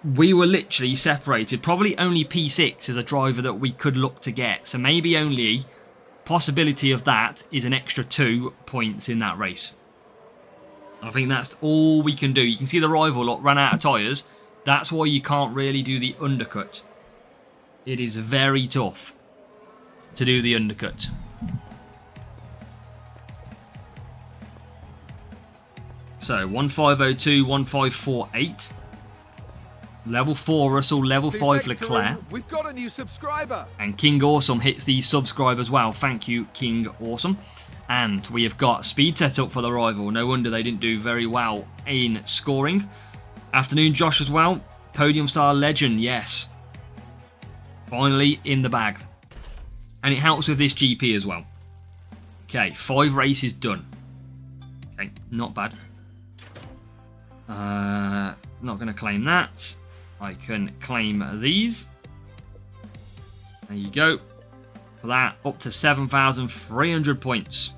we were literally separated. Probably only P6 as a driver that we could look to get. So maybe only possibility of that is an extra 2 points in that race. I think that's all we can do. You can see the rival lot ran out of tyres. That's why you can't really do the undercut. It is very tough to do the undercut. So, 1502, 1548. Level 4 Russell, level 5 Leclerc. We've got a new subscriber. And King Awesome hits the subscribe as well. Thank you, King Awesome. And we have got speed set up for the rival. No wonder they didn't do very well in scoring. Afternoon, Josh, as well. Podium star legend, yes. Finally in the bag. And it helps with this GP as well. Okay, 5 races done. Okay, not bad. Not going to claim that. I can claim these. There you go. For that, up to 7,300 points.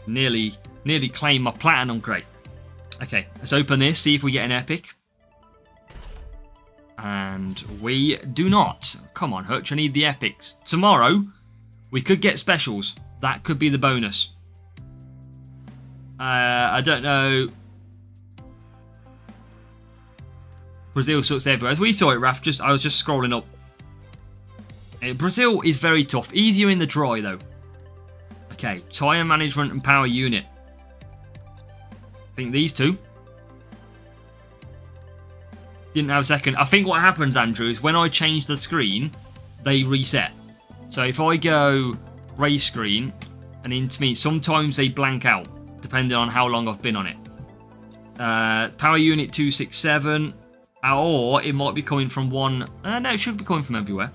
Nearly claim my platinum crate. Okay, let's open this, see if we get an epic. And we do not. Come on, Hutch, I need the epics. Tomorrow, we could get specials. That could be the bonus. I don't know. Brazil sucks everywhere. As we saw it, Raf, I was just scrolling up. Brazil is very tough. Easier in the dry, though. Okay, tyre management and power unit. I think these two. Didn't have a second. I think what happens, Andrew, is when I change the screen, they reset. So if I go race screen and into me, sometimes they blank out, depending on how long I've been on it. Power unit 267. Or it might be coming from one. No, it should be coming from everywhere.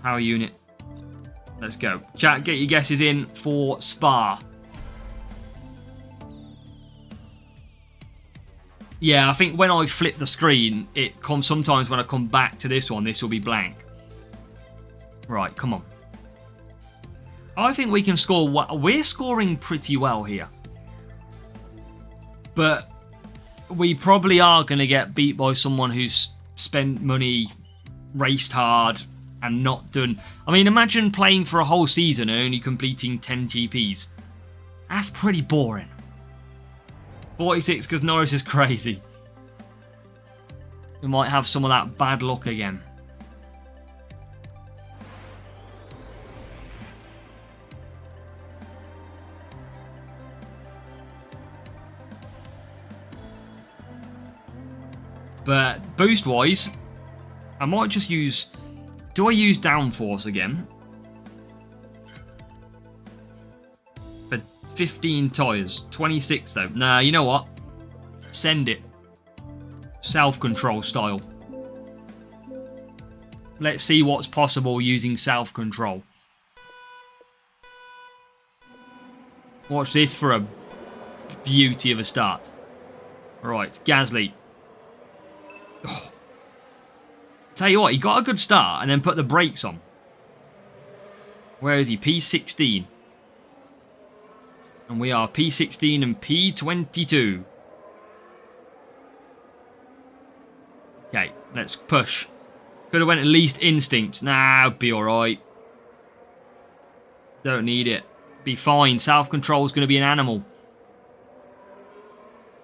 Power unit. Let's go. Chat, get your guesses in for Spa. Yeah, I think when I flip the screen, it comes sometimes when I come back to this one, this will be blank. Right, come on. I think we can score. We're scoring pretty well here. But we probably are going to get beat by someone who's spent money, raced hard, and not done. I mean, imagine playing for a whole season and only completing 10 GPs. That's pretty boring. 46 because Norris is crazy. We might have some of that bad luck again. But boost-wise, I might just use... Do I use downforce again? For 15 tyres. 26 though. Nah, you know what? Send it. Self-control style. Let's see what's possible using self-control. Watch this for a beauty of a start. Right, Gasly. Oh. Tell you what, he got a good start and then put the brakes on. Where is he? P16. And we are P16 and P22. Okay, let's push. Could have went at least instinct. Nah, be alright. Don't need it. Be fine. Self-control is going to be an animal.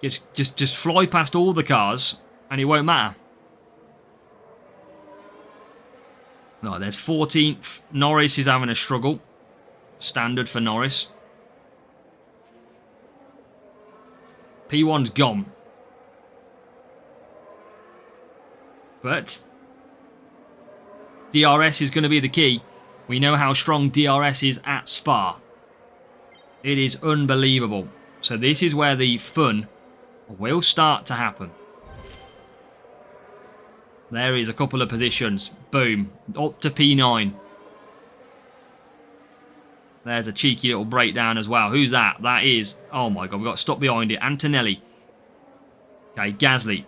Just fly past all the cars and it won't matter. Right, there's 14th. Norris is having a struggle. Standard for Norris. P1's gone. But DRS is going to be the key. We know how strong DRS is at Spa. It is unbelievable. So this is where the fun will start to happen. There is a couple of positions. Boom. Up to P9. There's a cheeky little breakdown as well. Who's that? That is... Oh my god, we've got to stop behind it. Antonelli. Okay, Gasly.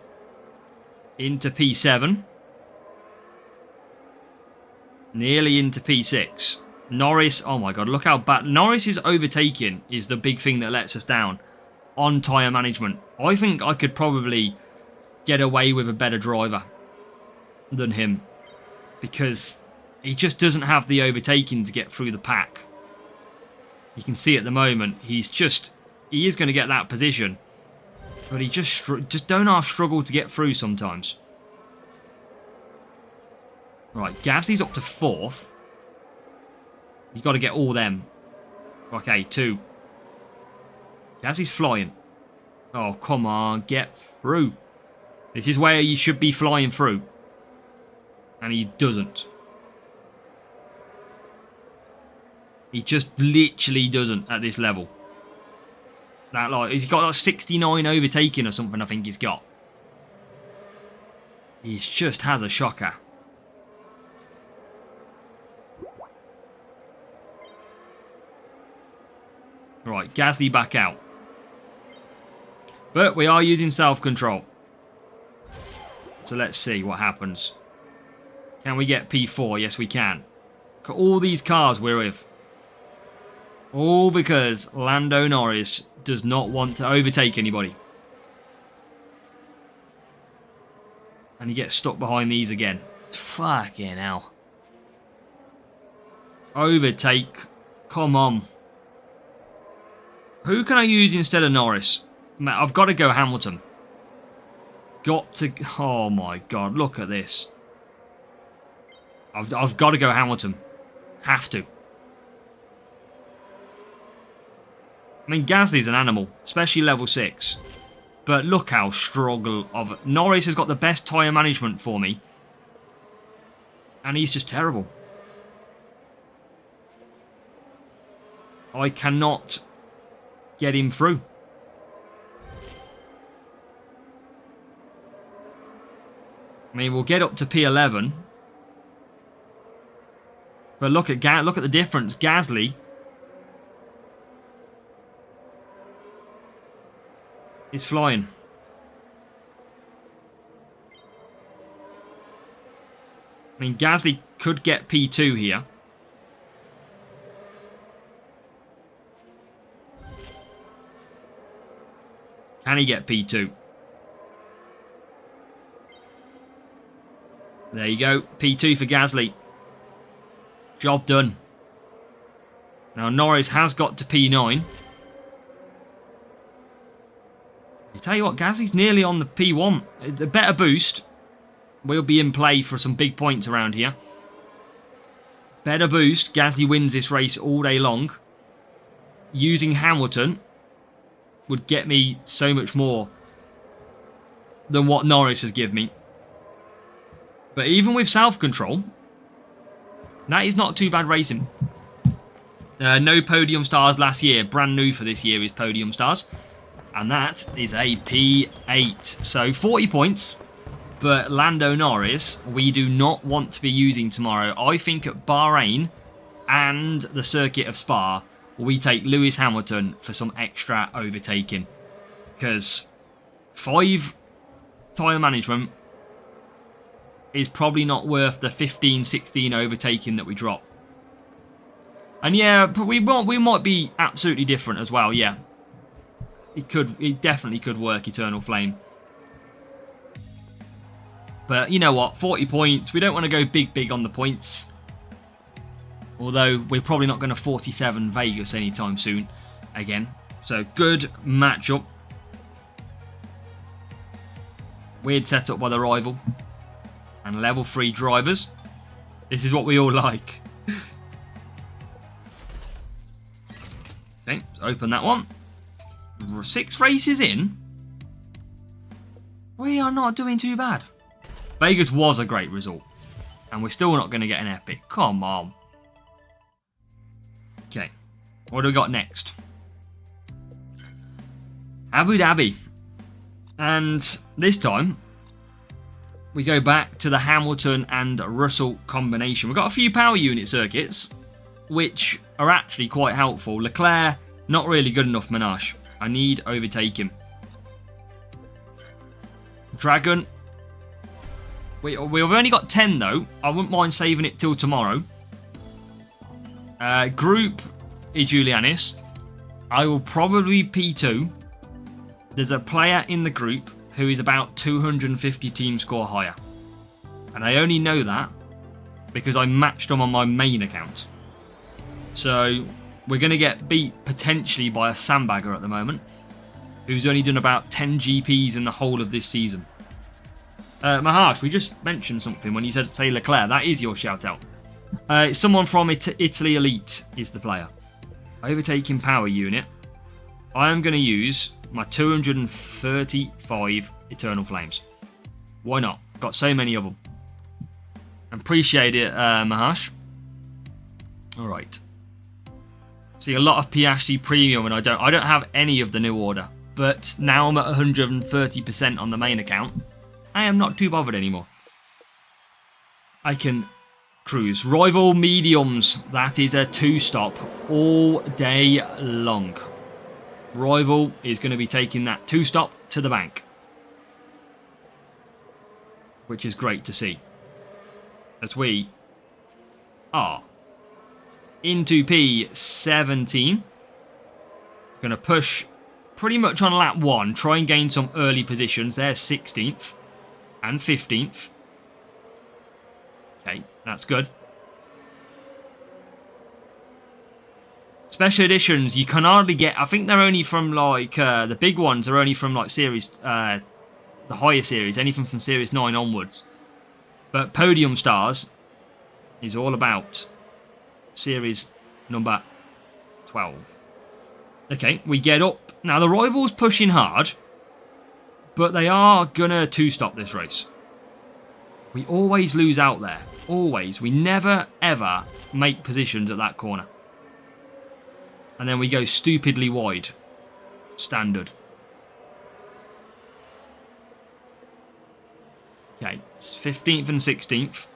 Into P7. Nearly into P6. Norris. Oh my god, look how bad... Norris's overtaking is the big thing that lets us down. On tyre management. I think I could probably get away with a better driver than him, because he just doesn't have the overtaking to get through the pack. You can see at the moment he is going to get that position, but he just don't half struggle to get through sometimes. Right, Gasly's up to 4th. You've got to get all them. Okay, 2. Gasly's flying. Oh, come on, get through. This is where you should be flying through. And he doesn't. He just literally doesn't at this level. That like he's got like 69 overtaking or something, I think he's got. He just has a shocker. Right, Gasly back out. But we are using self-control. So let's see what happens. Can we get P4? Yes, we can. Look at all these cars we're with. All because Lando Norris does not want to overtake anybody. And he gets stuck behind these again. Fucking hell. Overtake. Come on. Who can I use instead of Norris? I've got to go Hamilton. Got to... Oh my god, look at this. I've got to go Hamilton. Have to. I mean, Gasly's an animal, especially level 6. But look how struggle of... Norris has got the best tyre management for me. And he's just terrible. I cannot get him through. I mean, we'll get up to P11. But look at the difference. Gasly is flying. I mean, Gasly could get P2 here. Can he get P2? There you go. P2 for Gasly. Job done. Now Norris has got to P9. I tell you what, Gasly's nearly on the P1. The better boost will be in play for some big points around here. Better boost. Gasly wins this race all day long. Using Hamilton would get me so much more than what Norris has given me. But even with self-control, that is not too bad racing. No podium stars last year. Brand new for this year is podium stars. And that is a P8. So 40 points. But Lando Norris, we do not want to be using tomorrow. I think at Bahrain and the circuit of Spa, we take Lewis Hamilton for some extra overtaking. Because 5 tyre management is probably not worth the 15, 16 overtaking that we drop. And yeah, but we might be absolutely different as well, yeah. It definitely could work, Eternal Flame. But you know what, 40 points, we don't want to go big on the points. Although we're probably not going to 47 Vegas anytime soon again. So good matchup. Weird setup by the rival. And level 3 drivers. This is what we all like. Okay, let's open that one. 6 races in. We are not doing too bad. Vegas was a great result. And we're still not going to get an epic. Come on. Okay, what do we got next? Abu Dhabi. And this time, we go back to the Hamilton and Russell combination. We've got a few power unit circuits, which are actually quite helpful. Leclerc, not really good enough, Menage. I need overtake him. Dragon. We've only got 10 though. I wouldn't mind saving it till tomorrow. Group is Julianis. I will probably P2. There's a player in the group who is about 250 team score higher. And I only know that because I matched them on my main account. So we're going to get beat potentially by a sandbagger at the moment, who's only done about 10 GPs in the whole of this season. Maharsh, we just mentioned something when you said say Leclerc. That is your shout out. Someone from Italy Elite is the player. Overtaking power unit. I am going to use my 235 Eternal Flames. Why not? Got so many of them. Appreciate it, Maharsh. Alright. See, a lot of Piastri Premium, and I don't have any of the new order. But now I'm at 130% on the main account. I am not too bothered anymore. I can cruise. Rival mediums. That is a 2-stop all day long. Rival is going to be taking that 2-stop to the bank. Which is great to see. As we are into P17. Going to push pretty much on lap 1. Try and gain some early positions. There's 16th and 15th. Okay, that's good. Special editions, you can hardly get... I think they're only from, like... the big ones are only from, like, series... the higher series. Anything from series 9 onwards. But podium stars is all about series number 12. Okay, we get up. Now, the rival's pushing hard. But they are going to 2-stop this race. We always lose out there. Always. We never, ever make positions at that corner. And then we go stupidly wide. Standard. Okay, it's 15th and 16th.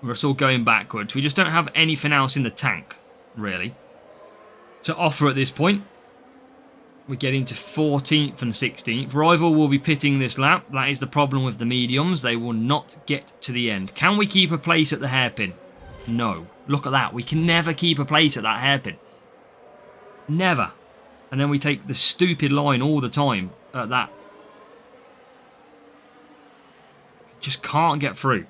We're still going backwards. We just don't have anything else in the tank, really, to offer at this point. We get into 14th and 16th. Rival will be pitting this lap. That is the problem with the mediums. They will not get to the end. Can we keep a place at the hairpin? No. Look at that. We can never keep a place at that hairpin. Never. And then we take the stupid line all the time at that. Just can't get through.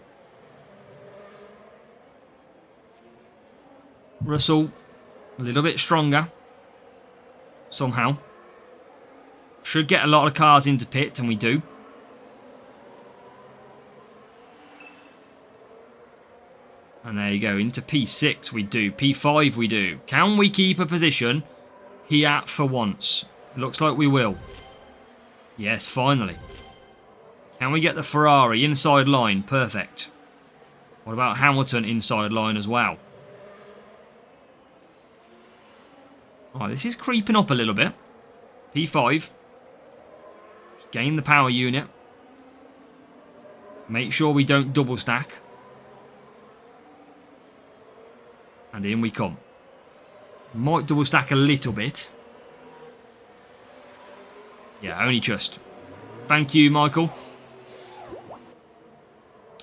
Russell, a little bit stronger. Somehow. Should get a lot of cars into pit, and we do. And there you go. Into P6 we do. P5 we do. Can we keep a position here for once? Looks like we will. Yes, finally. Can we get the Ferrari inside line? Perfect. What about Hamilton inside line as well? Oh, this is creeping up a little bit. P5. Gain the power unit. Make sure we don't double stack. And in we come. Might double stack a little bit. Yeah, only just. Thank you, Michael.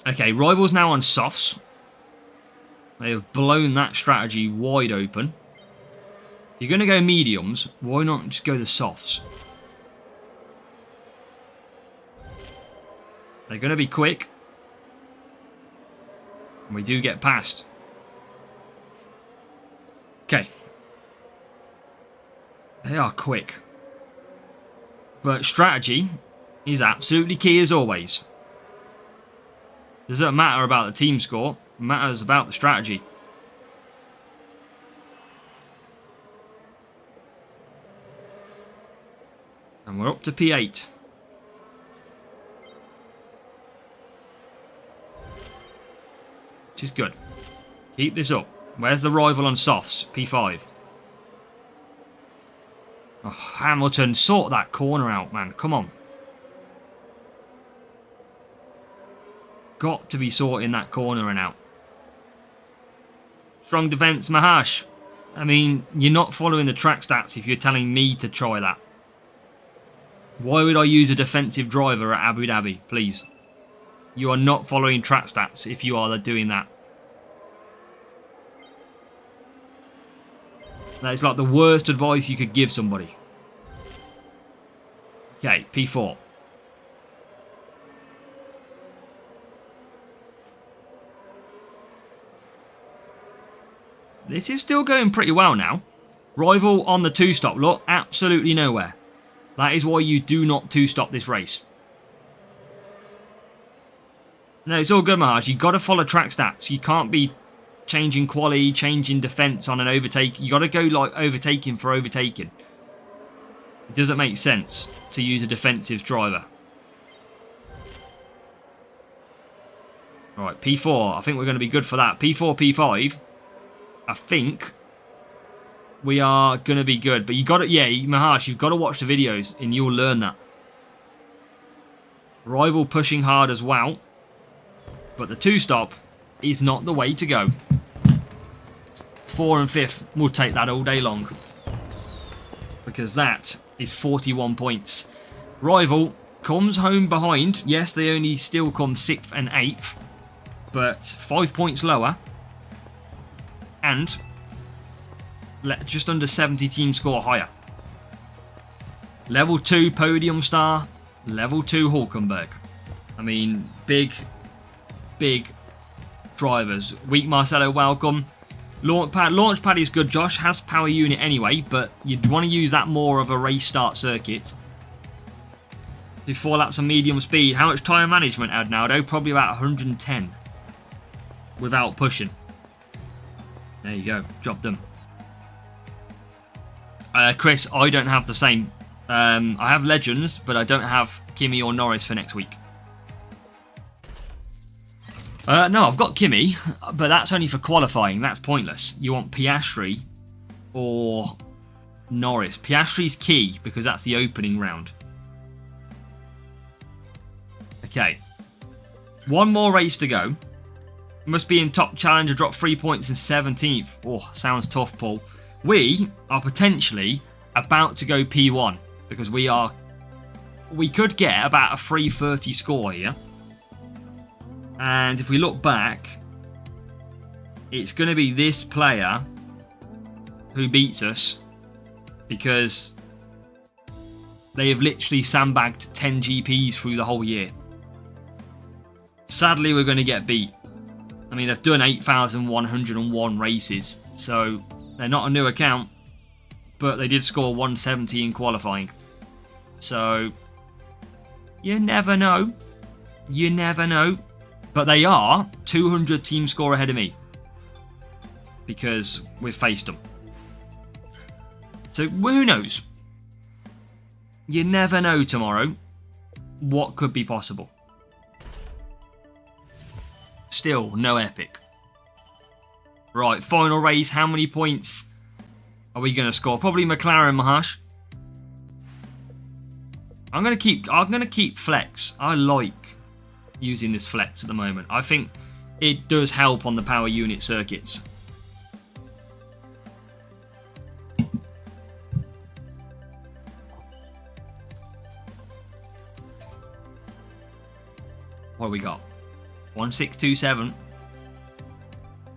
Okay, Rivals now on softs. They have blown that strategy wide open. If you're going to go mediums, why not just go the softs? They're going to be quick. And we do get past. Okay. They are quick. But strategy is absolutely key as always. Doesn't matter about the team score. It matters about the strategy. And we're up to P8. Which is good. Keep this up. Where's the rival on softs? P5. Oh, Hamilton, sort that corner out, man. Come on. Got to be sorting that corner and out. Strong defence, Mahash. I mean, you're not following the track stats if you're telling me to try that. Why would I use a defensive driver at Abu Dhabi, please? You are not following track stats if you are doing that. That is like the worst advice you could give somebody. Okay, P4. This is still going pretty well now. Rival on the 2-stop. Look, absolutely nowhere. That is why you do not 2-stop this race. No, it's all good, Mahaj. You've got to follow track stats. You can't be changing quali, changing defence on an overtake. You've got to go like overtaking for overtaking. It doesn't make sense to use a defensive driver. Alright, P4. I think we're going to be good for that. P4, P5. I think we are going to be good. But you got to, yeah, Maharsh, you've got to watch the videos and you'll learn that. Rival pushing hard as well. But the 2-stop is not the way to go. 4 and 5th will take that all day long. Because that is 41 points. Rival comes home behind. Yes, they only still come 6th and 8th. But 5 points lower. And just under 70 team score higher. Level 2 Podium Star. Level 2 Hulkenberg. I mean, big drivers. Weak Marcelo, welcome. Launchpad is good, Josh. Has power unit anyway, but you'd want to use that more of a race start circuit. Do 4 laps of medium speed. How much tyre management, Adnaldo? Probably about 110. Without pushing. There you go. Job done. Chris, I don't have the same. I have Legends, but I don't have Kimi or Norris for next week. No, I've got Kimi, but that's only for qualifying. That's pointless. You want Piastri or Norris. Piastri's key because that's the opening round. Okay. One more race to go. Must be in top challenger, drop 3 points in 17th. Oh, sounds tough, Paul. We are potentially about to go P1 because we could get about a 330 score here. And if we look back, it's going to be this player who beats us because they have literally sandbagged 10 GPs through the whole year. Sadly, we're going to get beat. I mean, they've done 8,101 races, so they're not a new account, but they did score 170 in qualifying. So, you never know. You never know. But they are 200 team score ahead of me. Because we've faced them. So who knows? You never know tomorrow what could be possible. Still, no epic. Right, final race. How many points are we going to score? Probably McLaren, Mahash. I'm going to keep flex. I like using this flex at the moment. I think it does help on the power unit circuits. What have we got? 1627.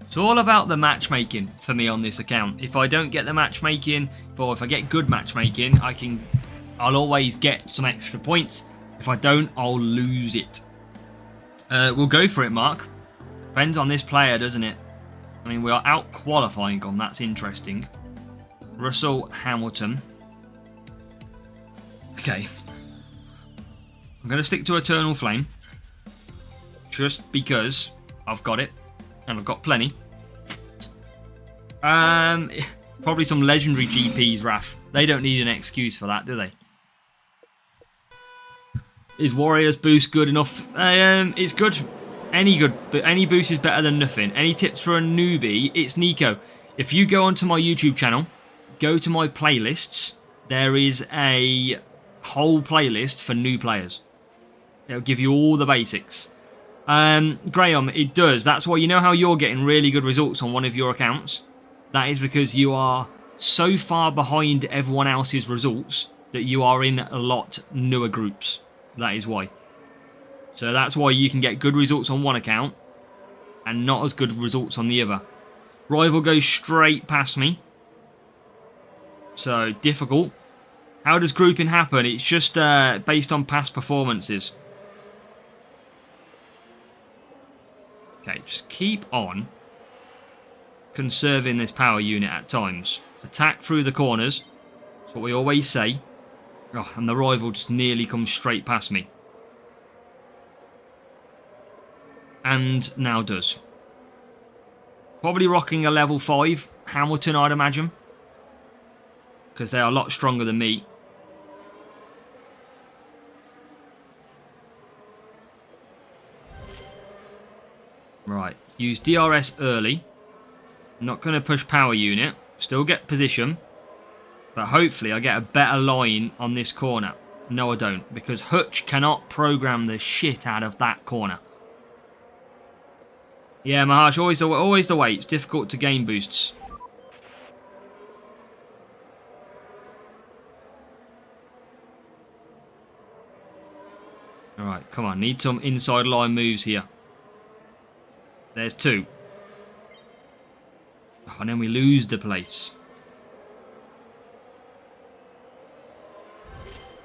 It's all about the matchmaking for me on this account. If I don't get the matchmaking, or if I get good matchmaking, I'll always get some extra points. If I don't, I'll lose it. We'll go for it, Mark. Depends on this player, doesn't it? I mean, we are out qualifying on. That's interesting. Russell, Hamilton. Okay. I'm going to stick to Eternal Flame. Just because I've got it. And I've got plenty. Probably some legendary GPs, Raf. They don't need an excuse for that, do they? Is Warriors boost good enough? It's good. Any boost is better than nothing. Any tips for a newbie? It's Nico. If you go onto my YouTube channel, go to my playlists, there is a whole playlist for new players. It'll give you all the basics. Graham, it does. That's why you know how you're getting really good results on one of your accounts? That is because you are so far behind everyone else's results that you are in a lot newer groups. That is why. So that's why you can get good results on one account and not as good results on the other. Rival goes straight past me. So, difficult. How does grouping happen? It's just based on past performances. Okay, just keep on conserving this power unit at times. Attack through the corners. That's what we always say. Oh, and the rival just nearly comes straight past me. And now does. Probably rocking a level 5 Hamilton, I'd imagine. Because they are a lot stronger than me. Right, use DRS early. Not going to push power unit. Still get position. But hopefully I get a better line on this corner. No, I don't. Because Hutch cannot program the shit out of that corner. Yeah, Maharsh, always the way. It's difficult to gain boosts. Alright, come on. Need some inside line moves here. There's 2. Oh, and then we lose the place.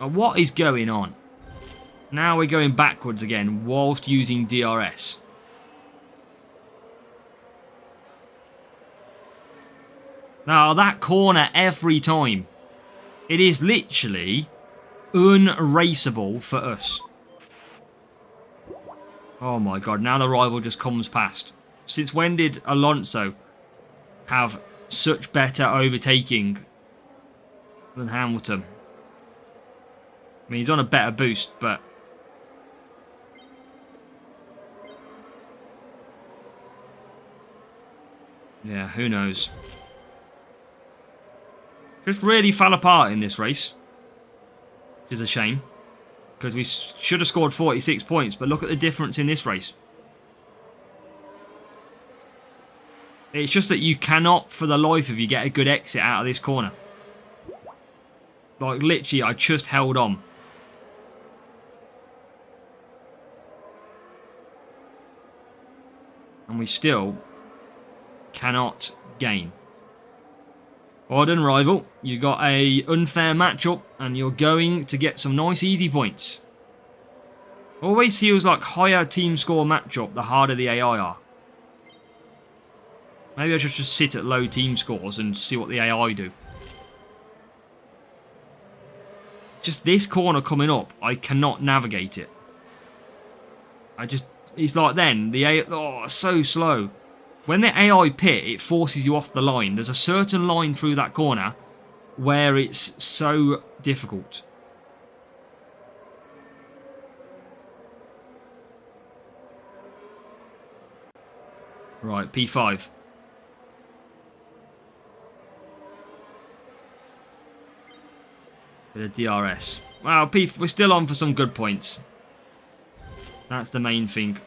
Oh, what is going on? Now we're going backwards again whilst using DRS. Now, that corner every time. It is literally unraceable for us. Oh my god, now the rival just comes past. Since when did Alonso have such better overtaking than Hamilton? I mean, he's on a better boost, but... yeah, who knows? Just really fell apart in this race. Which is a shame. Because we should have scored 46 points, but look at the difference in this race. It's just that you cannot, for the life of you, get a good exit out of this corner. Like, literally, I just held on. And we still cannot gain. Well done, rival. You got a unfair matchup, and you're going to get some nice easy points. Always feels like higher team score matchup, the harder the AI are. Maybe I should just sit at low team scores and see what the AI do. Just this corner coming up, I cannot navigate it. It's like then, the AI, oh, so slow. When the AI pit, it forces you off the line. There's a certain line through that corner where it's so difficult. Right, P5. With a DRS. Well, we're still on for some good points. That's the main thing.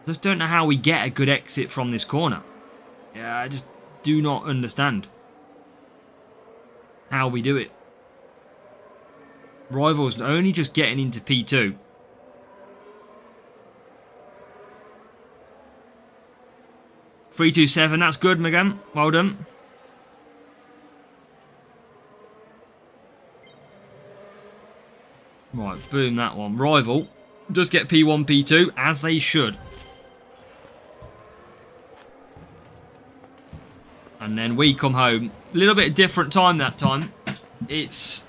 Just don't know how we get a good exit from this corner. Yeah, I just do not understand how we do it. Rivals only just getting into P2. .327, that's good, Megan. Well done. Right, boom, that one. Rival does get P1, P2, as they should. And then we come home. A little bit different time that time. It's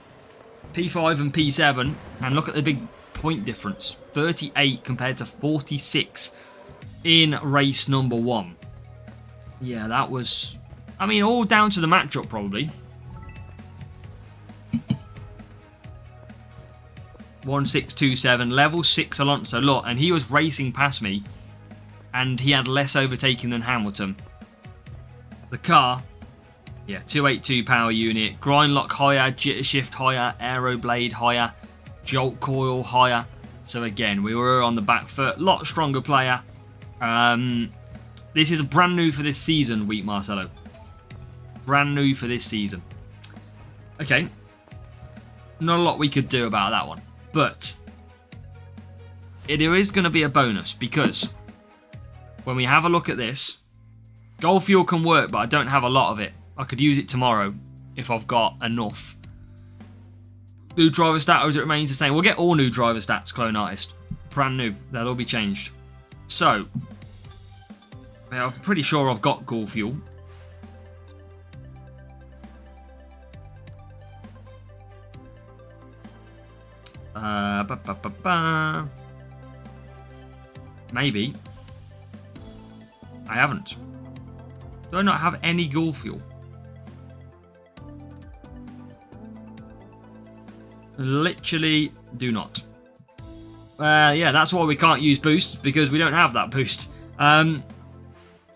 P5 and P7. And look at the big point difference. 38 compared to 46 in race number 1. Yeah, that was... I mean, all down to the matchup, probably. 1627, level 6 Alonso. Look, and he was racing past me. And he had less overtaking than Hamilton. The car, yeah, 282 power unit, grind lock higher, jitter shift higher, aero blade higher, jolt coil higher. So again, we were on the back foot, lot stronger player. This is brand new for this season, Wheat Marcelo. Brand new for this season. Okay, not a lot we could do about that one, but there is going to be a bonus because when we have a look at this. Gold fuel can work, but I don't have a lot of it. I could use it tomorrow if I've got enough. New driver stat, or as it remains the same. We'll get all new driver stats, Clone Artist. Brand new. They'll all be changed. So, I'm pretty sure I've got gold fuel. Maybe. I haven't. Do I not have any ghoul fuel? Literally do not. Yeah, that's why we can't use boosts, because we don't have that boost.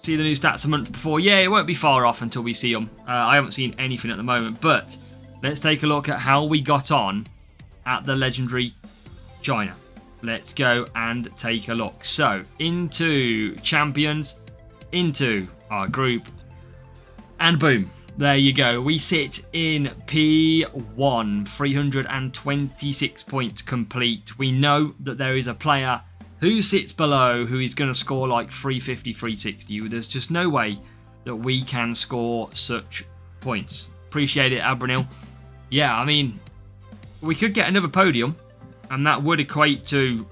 see the new stats a month before. Yeah, it won't be far off until we see them. I haven't seen anything at the moment, but let's take a look at how we got on at the legendary China. Let's go and take a look. So, into champions, into our group, and boom, there you go. We sit in P1, 326 points complete. We know that there is a player who sits below who is going to score like 350, 360. There's just no way that we can score such points. Appreciate it, Abranil. Yeah, I mean, we could get another podium, and that would equate to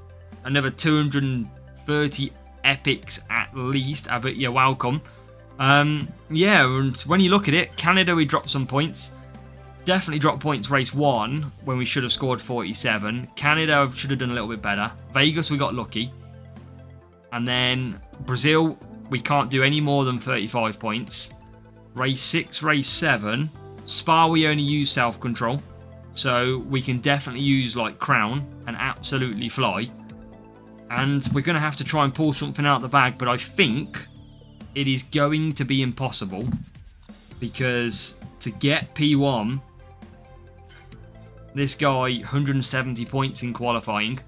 another 230 epics at least. But you're welcome. Yeah, and when you look at it, Canada, we dropped some points. Definitely dropped points race 1 when we should have scored 47. Canada should have done a little bit better. Vegas, we got lucky. And then Brazil, we can't do any more than 35 points. Race 6, race 7. Spa, we only use self-control. So we can definitely use like Crown and absolutely fly. And we're going to have to try and pull something out of the bag. But I think it is going to be impossible. Because to get P1... This guy, 170 points in qualifying.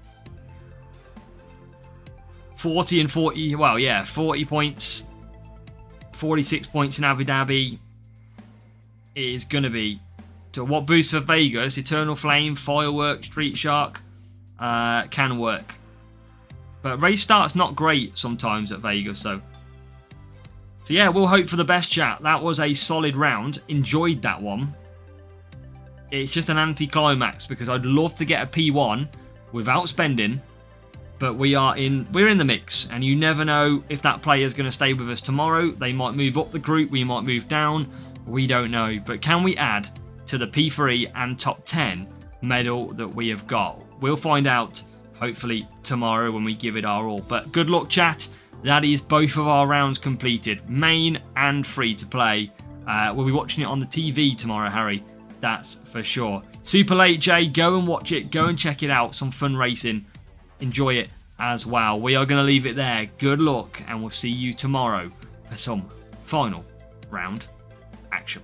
40 and 40, well, yeah, 40 points. 46 points in Abu Dhabi. It is going to be. So what boost for Vegas? Eternal Flame, Firework, Street Shark can work. But race start's not great sometimes at Vegas, so yeah, we'll hope for the best, chat. That was a solid round. Enjoyed that one. It's just an anti-climax because I'd love to get a P1 without spending, but we're in the mix, and you never know if that player is going to stay with us tomorrow. They might move up the group, we might move down, we don't know. But can we add to the P3 and top 10 medal that we have got? We'll find out hopefully tomorrow when we give it our all. But good luck, chat. That is both of our rounds completed, main and free to play. We'll be watching it on the TV tomorrow, Harry. That's for sure. Super late, Jay. Go and watch it. Go and check it out. Some fun racing. Enjoy it as well. We are going to leave it there. Good luck, and we'll see you tomorrow for some final round action.